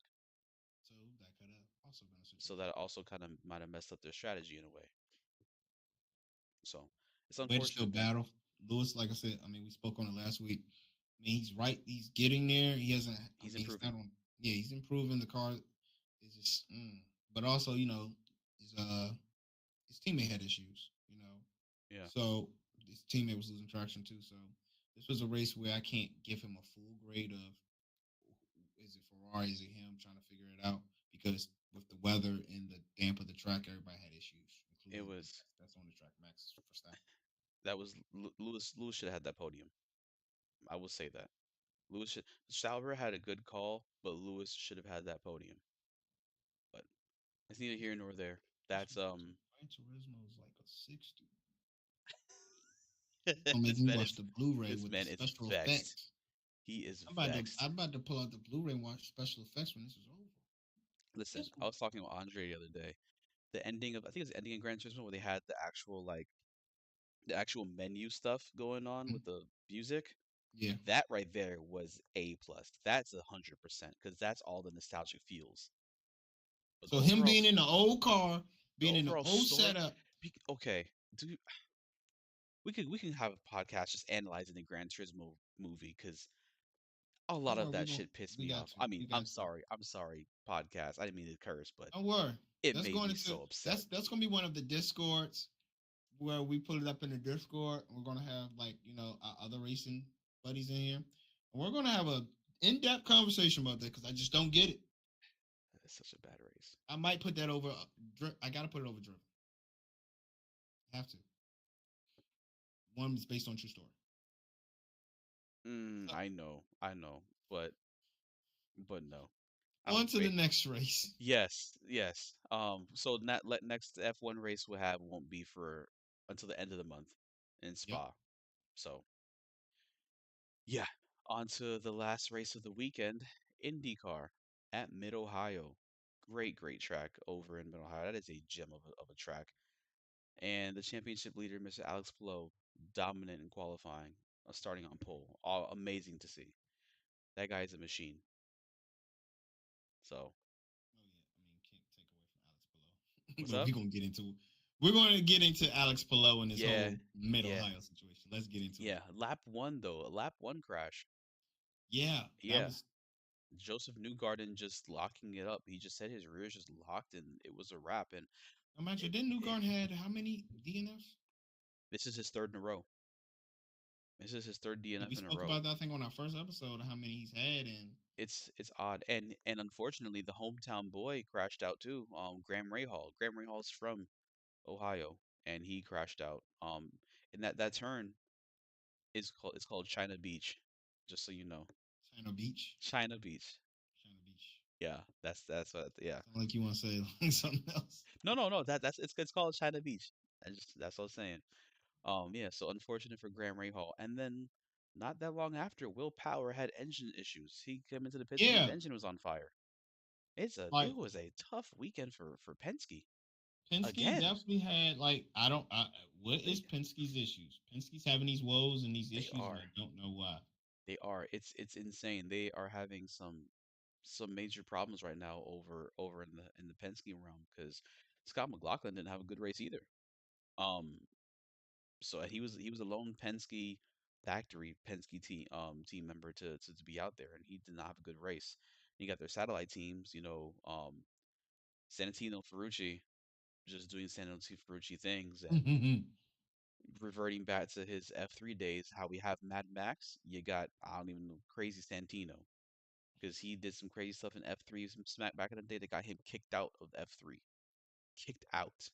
So that could have also been a So situation. that also kind of might have messed up their strategy in a way. So it's Way to still unfortunate that battle. Lewis, like I said, I mean, we spoke on it last week. I mean, he's right. He's getting there. He hasn't, I he's mean, he's not improving. on, yeah, he's improving the car. It's just, but also, you know, his, uh, his teammate had issues, you know. Yeah, So his teammate was losing traction too. So this was a race where I can't give him a full grade of is it Ferrari, is it him trying to figure it out because with the weather and the damp of the track, everybody had issues, it including was that's on the track. Max Verstappen. that was Lewis. Lewis should have had that podium. I will say that. Lewis should. Sauber had a good call, but Lewis should have had that podium. But it's neither here nor there. That's Gran Turismo is like a 60. Gonna make this me man watch is the Blu-ray this with the man is special vexed. effects. He is I'm about to vexed. I'm about to pull out the Blu-ray and watch special effects when this is over. Listen, This I one. was talking with Andre the other day. The ending of I think it was ending in Gran Turismo where they had the actual menu stuff going on with Mhm. the music. Yeah. That right there was A plus. That's 100% because that's all the nostalgic feels. But So him being in the old car, the being in the overall old story. setup. Okay, do we can have a podcast just analyzing the Gran Turismo movie because a lot Don't of worry, that shit pissed we me got off. to. I mean, We got to. I'm sorry, podcast. I didn't mean to curse, but Don't worry. it That's made going me into so upset. that's gonna be one of the discords where we put it up in the Discord. We're gonna have like our other racing buddies in here, and we're gonna have a in-depth conversation about that because I just don't get it. It's such a bad race. I might put that over. I gotta put it over Driven. Have to. One is based on true story. So, I know, but no. on to the Wait. next race. Yes, yes. So next F1 race we'll have won't be for until the end of the month in Yep. Spa. So yeah, on to the last race of the weekend, IndyCar at Mid Ohio. Great track over in Mid Ohio. That is a gem of a track. And the championship leader, Mr. Alex Palou, dominant in qualifying, starting on pole. All amazing to see. That guy is a machine. So Oh yeah. I mean, can't take away from Alex Palou. what's But up? we're going to get into Alex Palou and this Yeah, whole Mid yeah, Ohio situation. Let's get into it. yeah. Lap one though, a lap one crash. Yeah, that Yeah, was. Joseph Newgarden just locking it up. He just said his rear is just locked, and it was a wrap. And Imagine, it, didn't it, Newgarden had how many DNFs? this is his third in a row. This is his third Yeah, we DNF in a spoke row. about that I think on our first episode how many he's had, and It's odd, and unfortunately, the hometown boy crashed out too. Graham Rahal. Graham Rahal's from Ohio, and he crashed out. And that turn it's called China Beach, just so you know. China Beach. China Beach. China Beach. Yeah, that's what. Yeah. Sound like you want to say like something else. No. That's it's called China Beach. That's what I was saying. Yeah. So unfortunate for Graham Rahal, and then not that long after, Will Power had engine issues. He came into the pits and his Yeah, engine was on fire. It like was a tough weekend for Penske. Penske again. definitely had like what They is Penske's issues? Penske's having these woes and these they issues, and are I don't know why. they are. It's insane. They are having some major problems right now over in the Penske realm because Scott McLaughlin didn't have a good race either. Um, so he was a lone Penske factory Penske team member to be out there, and he did not have a good race. You got their satellite teams, Santino Ferrucci just doing Santino Ferrucci things and reverting back to his F3 days. How we have Mad Max, you got I don't even know crazy Santino because he did some crazy stuff in F3 some smack back in the day that got him kicked out of F3, kicked out.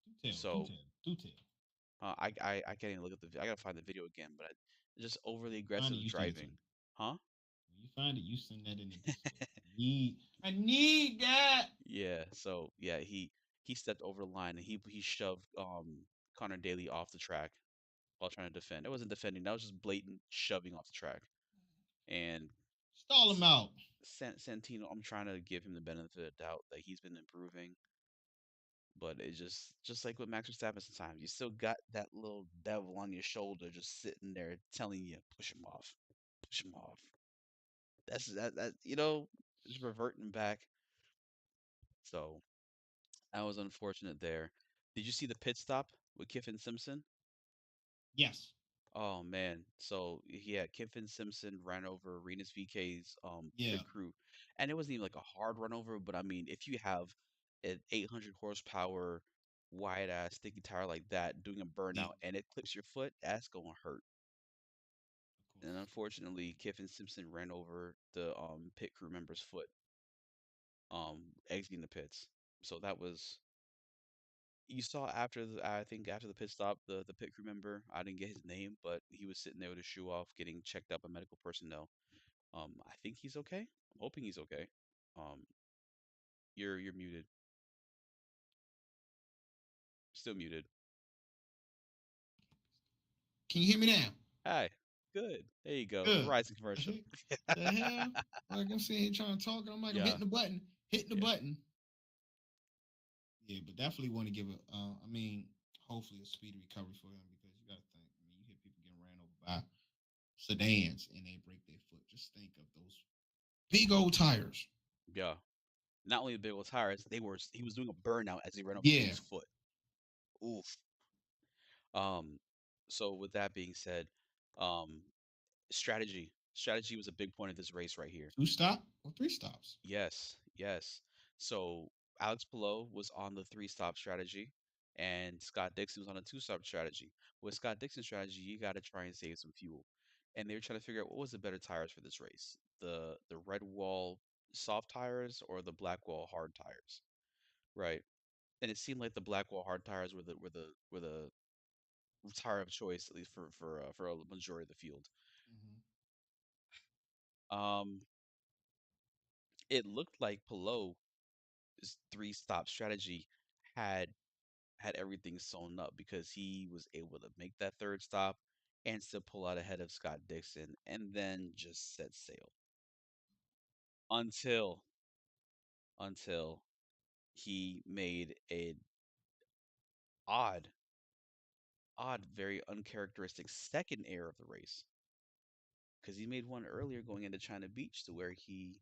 Do tell, do So tell, do tell. I can't even look at I gotta find the video again, but just overly Find it, aggressive you send it to driving, me. huh? When you find it, you send that in the Discord. I need that. Yeah. So yeah, he stepped over the line and he shoved Connor Daly off the track while trying to defend. It wasn't defending, that was just blatant shoving off the track. And Stall him S- out. Santino, I'm trying to give him the benefit of the doubt that he's been improving, but it's just like with Max Verstappen sometimes. You still got that little devil on your shoulder just sitting there telling you, push him off. Push him off. That just reverting back. So that was unfortunate there. Did you see the pit stop with Kiffin Simpson? Yes. Oh man. So yeah, Kiffin Simpson ran over Renus VK's Yeah. pit crew. And it wasn't even like a hard run over, but I mean, if you have an 800 horsepower wide ass sticky tire like that doing a Yeah. burnout and it clips your foot, that's gonna hurt. Of And course. unfortunately, Kiffin Simpson ran over the pit crew member's foot exiting the pits. So that was you saw I think after the pit stop, the pit crew member, I didn't get his name, but he was sitting there with his shoe off, getting checked out by medical personnel. I think he's okay. I'm hoping he's okay. Um, you're muted, still muted. Can you hear me now? Hi, good. There you go. Good. Verizon The commercial. heck? The hell? Like I'm sitting here trying to talk, and I'm like, I'm Yeah, hitting the button, hitting the yeah, button. Yeah, but definitely want to give it. I mean, hopefully a speedy recovery for him because you got to think. I mean, you hear people getting ran over by sedans and they break their foot. Just think of those big old tires. yeah. Not only the big old tires, he was doing a burnout as he ran over Yeah. dude's foot. Oof. Um, so with that being said, um, strategy was a big point of this race right here. 2 stop or 3 stops. Yes, yes. So Alex Palou was on the three-stop strategy, and Scott Dixon was on a two-stop strategy. With Scott Dixon's strategy, you got to try and save some fuel, and they were trying to figure out what was the better tires for this race, the red wall soft tires or the black wall hard tires, right? And it seemed like the black wall hard tires were the tire of choice, at least for a majority of the field. Mm-hmm. Um, it looked like Palou three-stop strategy had everything sewn up because he was able to make that third stop and still pull out ahead of Scott Dixon and then just set sail until until he made an odd very uncharacteristic second error of the race because he made one earlier going into China Beach to where he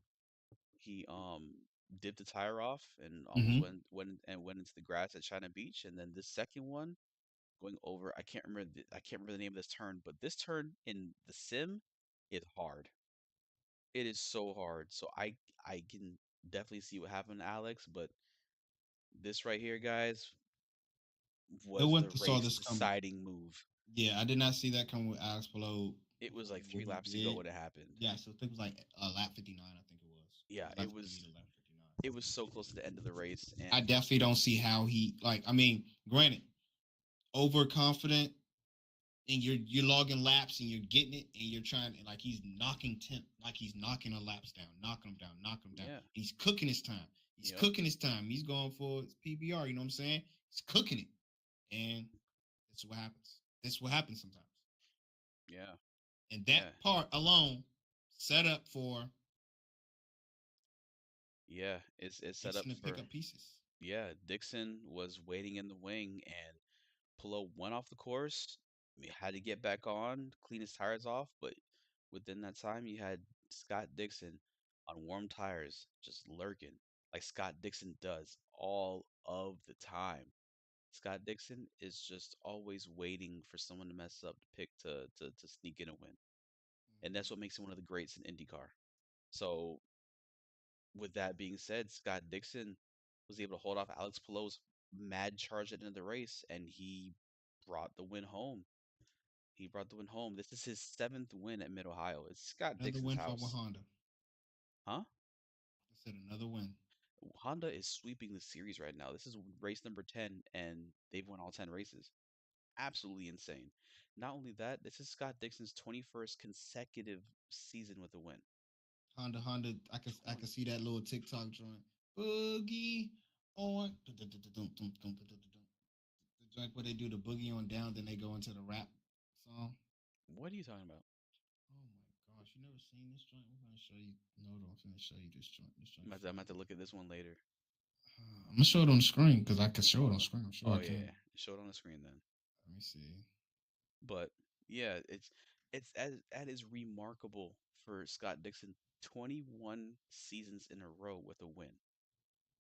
dipped the tire off and almost Mm-hmm. went into the grass at China Beach, and then this second one going over. I can't remember the name of this turn, but this turn in the sim is hard. It is so hard. So I can definitely see what happened to Alex, but this right here, guys, No was one the saw race this coming. deciding move. Yeah, I did not see that coming with Alex Palou It was like performing what three he laps to go did. when it happened. Yeah, so I think it was like lap 59. I think it was. It Yeah, was lap 58 or lap 59. it was so close to the end of the race, I and definitely don't see how he like. I mean, granted, overconfident and you're logging laps and you're getting it and you're trying like he's knocking temp like he's knocking the laps down, knocking them down, knocking them down. yeah, He's cooking his time. He's yep, cooking his time. He's going for his PBR. You know what I'm saying? He's cooking it, and this is what happens. This is what happens sometimes. yeah, And yeah, that part alone set up for yeah. It's set up Dixon to pick for up pieces. Yeah, Dixon was waiting in the wing, and Palou went off the course. He had to get back on, clean his tires off, but within that time, you had Scott Dixon on warm tires, just lurking, like Scott Dixon does all of the time. Scott Dixon is just always waiting for someone to mess up to pick to sneak in a win, and that's what makes him one of the greats in IndyCar. So, with that being said, Scott Dixon was able to hold off Alex Palou's mad charge at the end of the race, and he brought the win home. He brought the win home. This is his seventh win at Mid Ohio. It's Scott Another Dixon's win for house, Honda. huh? I said another win. Honda is sweeping the series right now. This is race number 10, and they've won all 10 races. Absolutely insane. Not only that, this is Scott Dixon's 21st consecutive season with a win. Honda. I can 20. see that little TikTok joint. Boogie on the joint where they do the boogie on down, then they go into the rap song. What are you talking about? Oh my gosh, you never seen this joint? We're gonna show you. No, I'm gonna show you this joint. This joint I'm gonna have fire. to look at this one later. I'm gonna show it on the screen because I can show it on screen. I'm sure Oh I yeah, can. yeah. Show it on the screen then. Let me see. But yeah, it's that is remarkable for Scott Dixon. 21 seasons in a row with a win.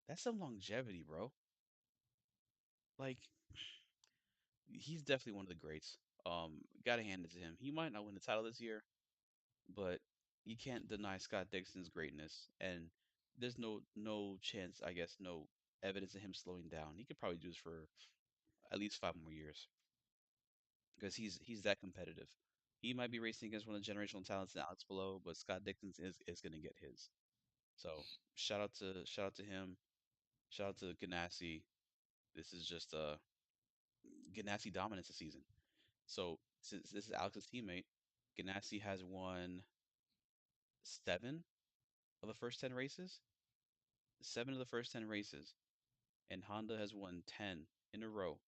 That's some longevity, bro. Like he's definitely one of the greats. Gotta hand it to him. He might not win the title this year, but you can't deny Scott Dixon's greatness. And there's no chance, I guess, no evidence of him slowing down. He could probably do this for at least 5 more years because he's that competitive. He might be racing against one of the generational talents in Alex Below, but Scott Dixon is gonna get his. So shout out to him. Shout out to Ganassi. This is just Ganassi dominance this season. So since this is Alex's teammate, Ganassi has won 7 of the first 10 races. 7 of the first 10 races, and Honda has won 10 in a row,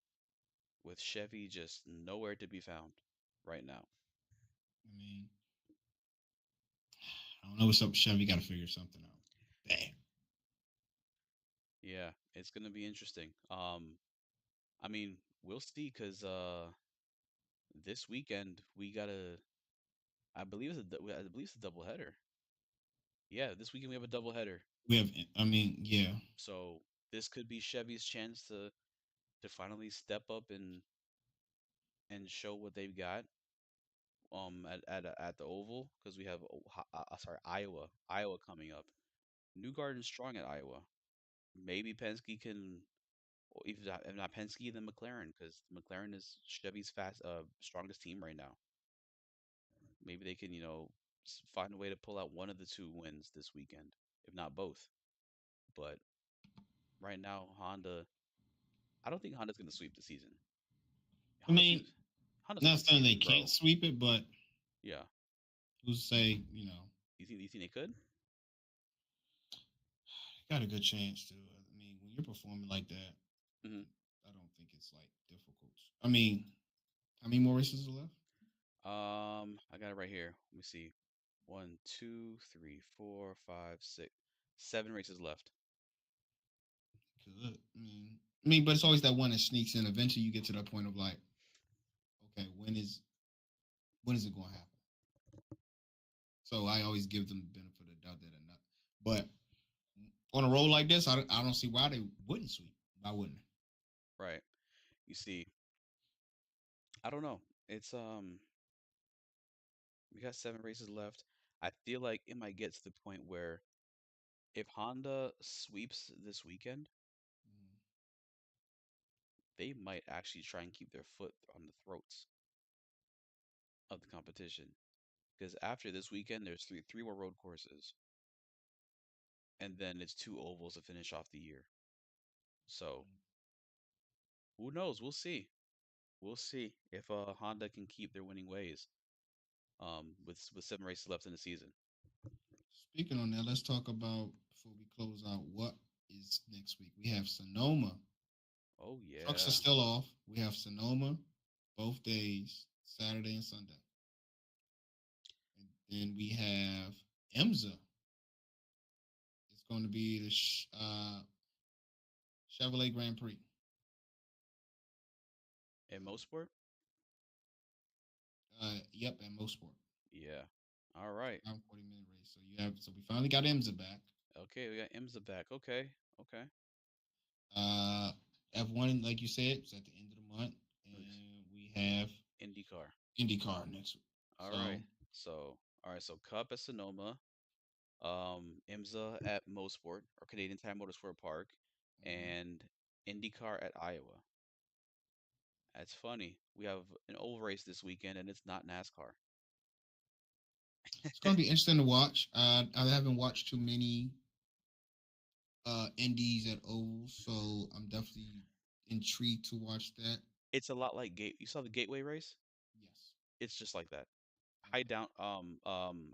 with Chevy just nowhere to be found right now. I mean, I don't know what's up with Chevy. Got to figure something out. Damn. Yeah, it's gonna be interesting. I mean, we'll see, cause this weekend we gotta. I believe it's a double header. Yeah, this weekend we have a double header. We have. I mean, yeah. So this could be Chevy's chance to finally step up and show what they've got at the Oval, because we have sorry, Iowa coming up. New Garden's strong at Iowa. Maybe Penske can, or if not Penske, then McLaren, because McLaren is Chevy's strongest team right now. Maybe they can find a way to pull out one of the two wins this weekend, if not both. But right now, Honda, I don't think Honda's going to sweep the season. I Honda mean, sweeps Honda not sweeps the saying they season, can't bro. sweep it, but Yeah. who's say, you know, You think they could? got a good chance to. I mean, when you're performing like that, Hmm. I don't think it's like difficult. I mean, how many more races are left? I got it right here. Let me see. One, two, three, four, five, six, 7 races left. Good. I mean, but it's always that one that sneaks in. Eventually, you get to that point of like, okay, when is it going to happen? So I always give them the benefit of the doubt that they're not. But on a roll like this, I don't see why they wouldn't sweep. Why wouldn't they? Right. You see, I don't know. It's we got 7 races left. I feel like it might get to the point where if Honda sweeps this weekend, Mm. they might actually try and keep their foot on the throats of the competition. Because after this weekend, there's three more road courses, and then it's 2 ovals to finish off the year. So who knows? We'll see. We'll see if Honda can keep their winning ways. With 7 races left in the season. Speaking on that, let's talk about before we close out what is next week. We have Sonoma. Oh Trucks are yeah. still off. We have Sonoma both days, Saturday and Sunday. And then we have IMSA. It's going to be the Chevrolet Grand Prix. In most sport? Yep, and most sport. Yeah. All right. 40-minute race. So we finally got IMSA back. Okay, we got IMSA back. Okay. Okay. Uh, F1, like you said, it's at the end of the month, Nice. and we have IndyCar. IndyCar next week. All So right. So Cup at Sonoma, IMSA at Mosport or Canadian Tire Motorsport Park, mhm. and IndyCar at Iowa. That's funny. We have an oval race this weekend, and it's not NASCAR. It's going to be interesting to watch. I haven't watched too many indies at ovals, so I'm definitely intrigued to watch that. It's a lot like Gate. You saw the Gateway race? Yes. It's just like that. Okay.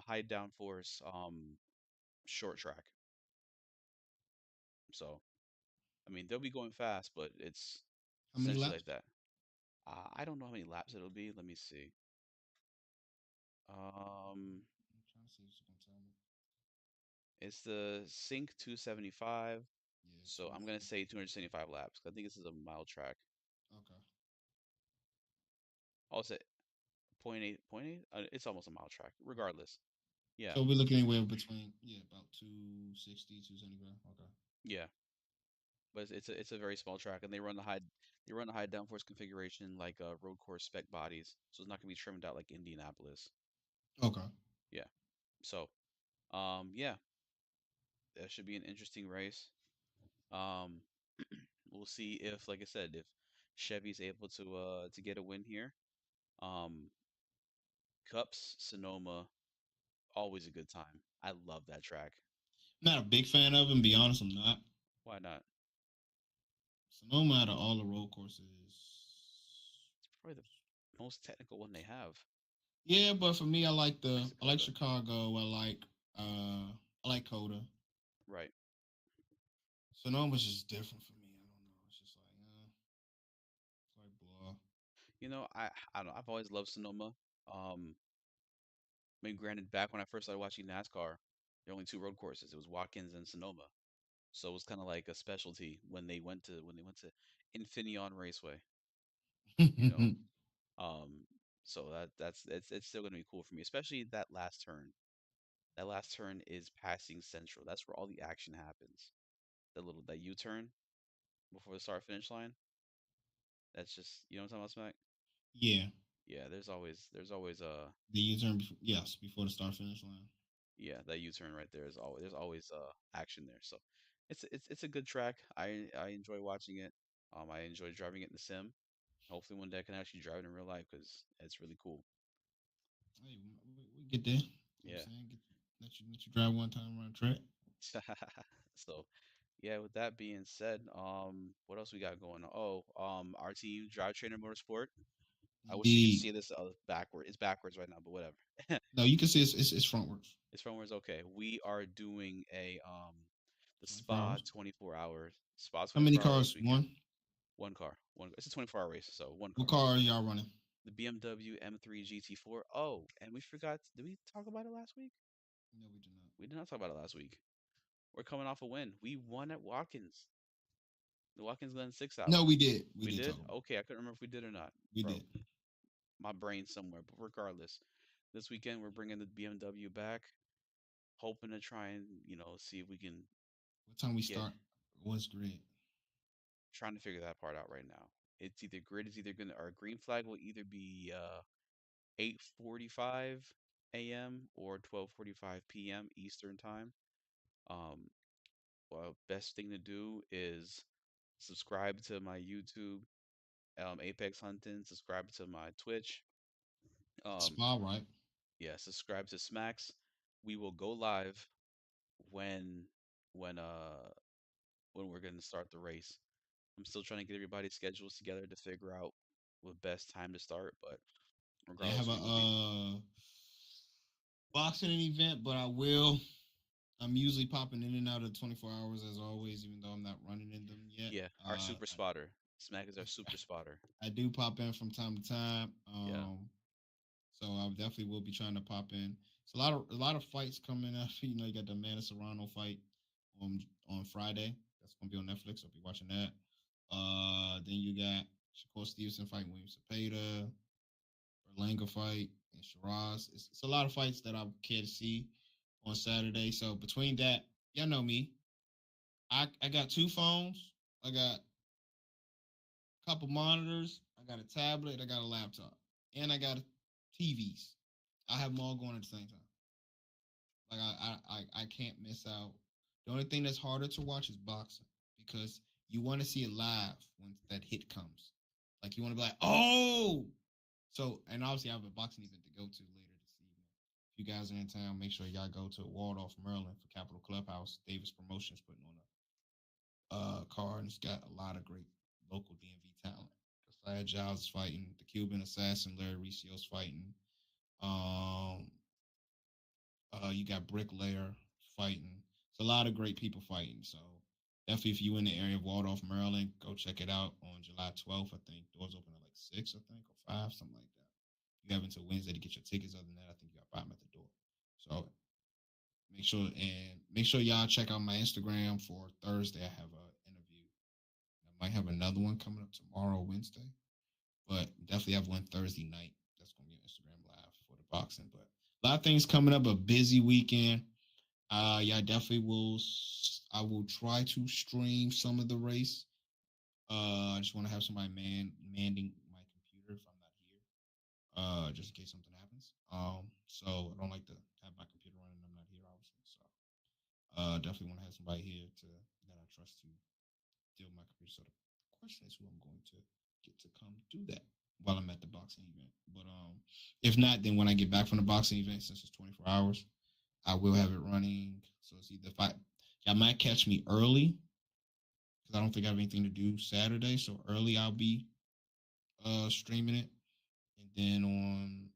High downforce, short track. So, I mean, they'll be going fast, but it's How many essentially like laps? that. I don't know how many laps it'll be. Let me see. Um, I'm trying to see if it's going to tell me. it's the Sync 275. Yeah, So I'm gonna 250. say 275 laps. 'Cause I think this is a mile track. Okay. I'll say point eight, point eight. It's almost a mile track, regardless. Yeah, So we're looking anywhere between, about 260, 275. Okay. yeah. But it's a very small track, and they run the high downforce configuration like road course spec bodies, so it's not gonna be trimmed out like Indianapolis. Okay. Yeah. So yeah, that should be an interesting race. Um, we'll see if, like I said, if Chevy's able to get a win here. Um, Cups Sonoma, always a good time. I love that track. I'm not a big fan of him, be honest, I'm not. Why not? Sonoma out of all the road courses. It's probably the most technical one they have. Yeah, but for me, Next to I like Coda. Chicago. I like Coda. Right. Sonoma's just different for me. I don't know. It's just like it's like blah. I don't know. I've always loved Sonoma. I mean, granted, back when I first started watching NASCAR, there were only two road courses. It was Watkins and Sonoma. So it was kind of like a specialty when they went to Infineon Raceway, you know. Um, so that's it's still gonna be cool for me, especially that last turn. That last turn is passing Central. That's where all the action happens. That U-turn before the start finish line. That's just what I'm talking about, Smack. Yeah, Yeah, there's always the U-turn. Yes, before the start finish line. yeah, that U-turn right there is always there's always action there. So it's a good track. I enjoy watching it. I enjoy driving it in the sim. Hopefully one day I can actually drive it in real life because it's really cool. Hey, we get there. You know what I'm Yeah. saying? Let you drive one time around track. So yeah, with that being said, what else we got going on? Oh, our team, Drive Trainer Motorsport. I wish you could Indeed. see this backward. It's backwards right now, but whatever. No, you can see it's frontwards. It's frontwards. Okay. We are doing the 24 Spa hours. How many 24-hour race cars? weekend. One. One car. It's a 24-hour race, so one What car. car are y'all running? The BMW M3 GT4. Oh, and we forgot. Did we talk about it last week? No, we do not. We did not talk about it last week. We're coming off a win. We won at Watkins, the Watkins Glen 6 hour. No, we did. We We did talk did? about it. Okay, I couldn't remember if we did or not. We Bro, did. my brain's somewhere. But regardless, this weekend we're bringing the BMW back, hoping to try and, see if we can What time we get start? What's grid? trying to figure that part out right now. It's either grid is either gonna our green flag will either be 8:45 a.m. or 12:45 p.m. Eastern time. Um, well, best thing to do is subscribe to my YouTube, Apex Hunting, subscribe to my Twitch. It's Um, Spa, right? yeah, subscribe to Smacks. We will go live when when uh when we're gonna start the race. I'm still trying to get everybody's schedules together to figure out the best time to start, but They have regardless, a we will be. boxing event, but I will. I'm usually popping in and out of 24 hours as always, even though I'm not running in them yet. Yeah, our super spotter. Smack is our super spotter. I do pop in from time to time. Yeah. So I definitely will be trying to pop in. It's a lot of fights coming up. You got the Mana Serrano fight on Friday. That's gonna be on Netflix. I'll be watching that. Then you got Shakur Stevenson fighting William Cepeda, Berlanga fight, and Shiraz. It's a lot of fights that I care to see on Saturday. So between that, y'all know me. I got two phones. I got a couple monitors. I got a tablet. I got a laptop, and I got TVs. I have them all going at the same time. Like I can't miss out. The only thing that's harder to watch is boxing because you want to see it live when that hit comes. Like you want to be like, oh. So and obviously I have a boxing event to go to later this evening. If you guys are in town, make sure y'all go to Waldorf, Maryland for Capitol Clubhouse. Davis Promotions putting on a card, and it's got a lot of great local DMV talent. Josiah Giles is fighting, the Cuban assassin Larry Ricio's fighting. Um, you got Bricklayer fighting. It's a lot of great people fighting. So definitely, if you in the area of Waldorf, Maryland, go check it out on July 12th. I think doors open at like 6, I think, or 5, something like that. You have until Wednesday to get your tickets. Other than that, I think you got to buy them at the door. So make sure y'all check out my Instagram for Thursday. I have an interview. I might have another one coming up tomorrow, Wednesday, but definitely have one Thursday night. That's gonna be on Instagram Live for the boxing. But a lot of things coming up. A busy weekend. Yeah, I definitely will. I will try to stream some of the race. I just want to have somebody manning my computer if I'm not here. Just in case something happens. So I don't like to have my computer running and I'm not here, obviously. So definitely want to have somebody here that I trust to deal with my computer. So the question is who I'm going to get to come do that while I'm at the boxing event. But if not, then when I get back from the boxing event, since it's 24 hours, I will have it running. So it's either if y'all might catch me early because I don't think I have anything to do Saturday. So early I'll be streaming it. And then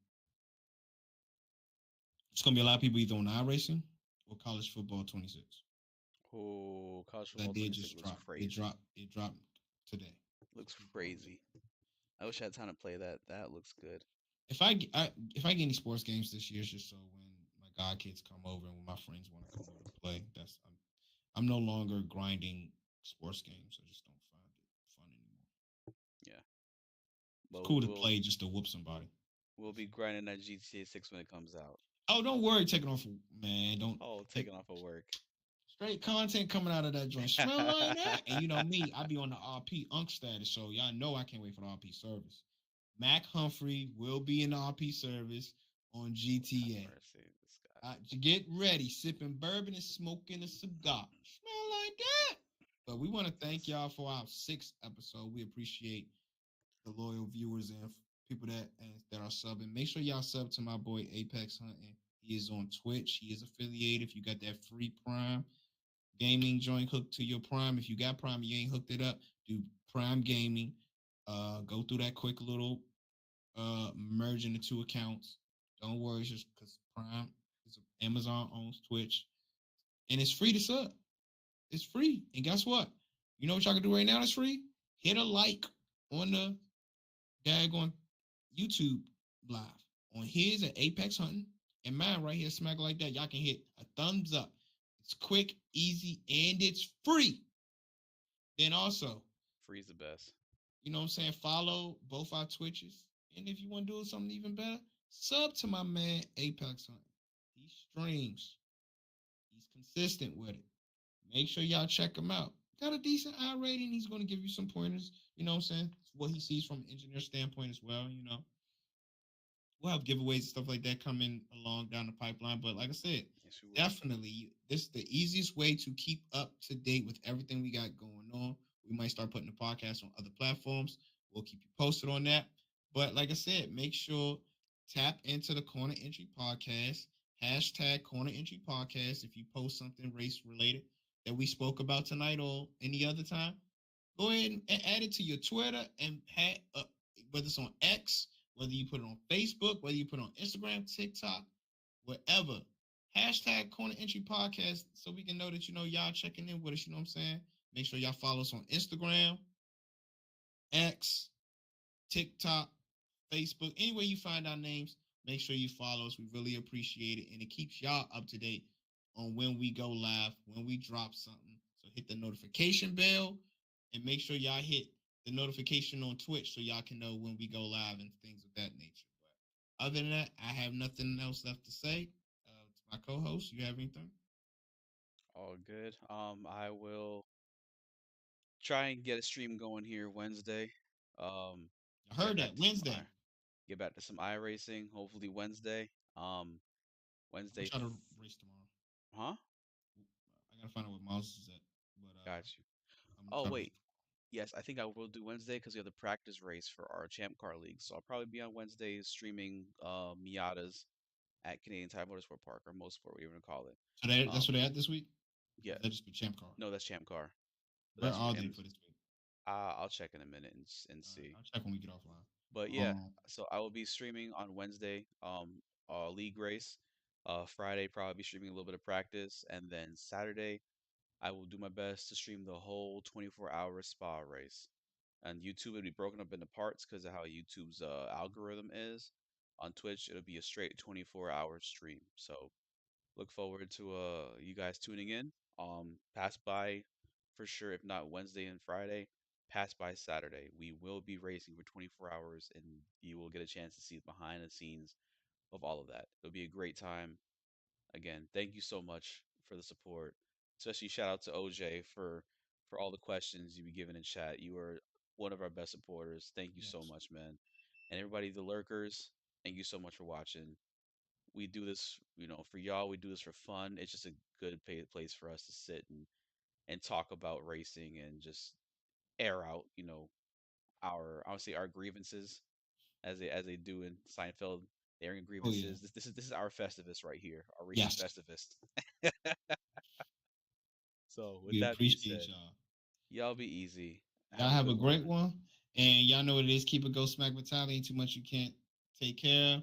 it's gonna be a lot of people either on iRacing or college football 26. Oh, college That football did 26 just looks drop. crazy. It dropped today. Looks Just confirmed crazy. today. I wish I had time to play that. That looks good. If I get any sports games this year, it's just so when my god kids come over and when my friends want to come over to play, I'm no longer grinding sports games. I just don't find it fun anymore. Yeah. It's But cool to play just to whoop somebody. we'll be grinding that GTA 6 when it comes out. Oh, don't worry, taking off, man. Don't Oh, take taking off of work. straight content coming out of that joint. Smell like that. And you know me, I be on the RP Unk status, so y'all know I can't wait for the RP service. Mac Humphrey will be in the RP service on Lord have GTA. mercy, this guy. Get ready, sipping bourbon and smoking a cigar. Smell like that. But we want to thank y'all for our 6th episode. We appreciate the loyal viewers and people that are subbing. Make sure y'all sub to my boy Apex Hunting. He is on Twitch. He is affiliated. If you got that free Prime gaming joint hooked to your Prime, if you got Prime and you ain't hooked it up, do Prime Gaming. Go through that quick little merging the two accounts. Don't worry, it's just because Prime is Amazon owns Twitch, and it's free to sub. It's free, and guess what? You know what y'all can do right now? That's free. Hit a like on the daggone YouTube live on his at Apex Hunting and mine right here, smack like that. Y'all can hit a thumbs up. It's quick, easy, and it's free. Then also, Free's the best. you know what I'm saying? Follow both our Twitches. And if you want to do something even better, sub to my man Apex Hunting. He streams. He's consistent with it. Make sure y'all check him out. Got a decent I rating. He's going to give you some pointers. You know what I'm saying? It's what he sees from an engineer standpoint as well. You know, we'll have giveaways and stuff like that coming along down the pipeline. But like I said, Yes, we will. definitely this is the easiest way to keep up to date with everything we got going on. We might start putting the podcast on other platforms. We'll keep you posted on that. But like I said, make sure tap into the Corner Entry Podcast, hashtag Corner Entry Podcast. If you post something race related that we spoke about tonight or any other time, go ahead and add it to your Twitter and whether it's on X, whether you put it on Facebook, whether you put it on Instagram, TikTok, whatever. Hashtag Corner Entry Podcast so we can know that, you know, y'all checking in with us. You know what I'm saying? Make sure y'all follow us on Instagram, X, TikTok, Facebook. Anywhere you find our names, make sure you follow us. We really appreciate it. And it keeps y'all up to date on when we go live, when we drop something. So hit the notification bell, and make sure y'all hit the notification on Twitch so y'all can know when we go live and things of that nature. But other than that, I have nothing else left to say. To my co-host, you have anything? All good. I will try and get a stream going here Wednesday. Um, I get heard back that to some Wednesday. get back to some iRacing. Hopefully Wednesday. I'm gonna Wednesday. try to race tomorrow. Huh? I gotta find out what Miles is at, but Got you. I'm gonna Oh try to race wait. Yes, I think I will do Wednesday because we have the practice race for our Champ Car League. So I'll probably be on Wednesdays streaming Miatas at Canadian Tire Motorsport Park or Motorsport, whatever you want to call it. tomorrow. So that's Um, what they at this week. Or yeah, is that just be Champ Car? no, that's Champ Car. But Where that's are they and for this week? I'll check in a minute and All right, see. I'll check when we get offline. But yeah, Um, so I will be streaming on Wednesday, league race. Friday probably be streaming a little bit of practice, and then Saturday I will do my best to stream the whole 24-hour spa race. On YouTube, it'll be broken up into parts because of how YouTube's algorithm is. On Twitch, it'll be a straight 24-hour stream. So look forward to you guys tuning in. Pass by for sure, if not Wednesday and Friday, pass by Saturday. We will be racing for 24 hours and you will get a chance to see behind the scenes of all of that. It'll be a great time. Again, thank you so much for the support. Especially shout out to OJ for all the questions you be giving in chat. You are one of our best supporters. Thank you so yes. much, man. And everybody, the lurkers, thank you so much for watching. We do this, for y'all. We do this for fun. It's just a good place for us to sit and talk about racing and just air out, our I would say our grievances as they do in Seinfeld, airing Oh yeah. grievances. This is our Festivus right here, our racing Yes. Festivus. So with We that being appreciate said, y'all. y'all be easy. Y'all Have a have a good great one. one. And y'all know what it is. Keep it go smack mentality. Ain't too much you can't take care of.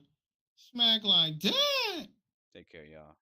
Smack like that. Take care, y'all.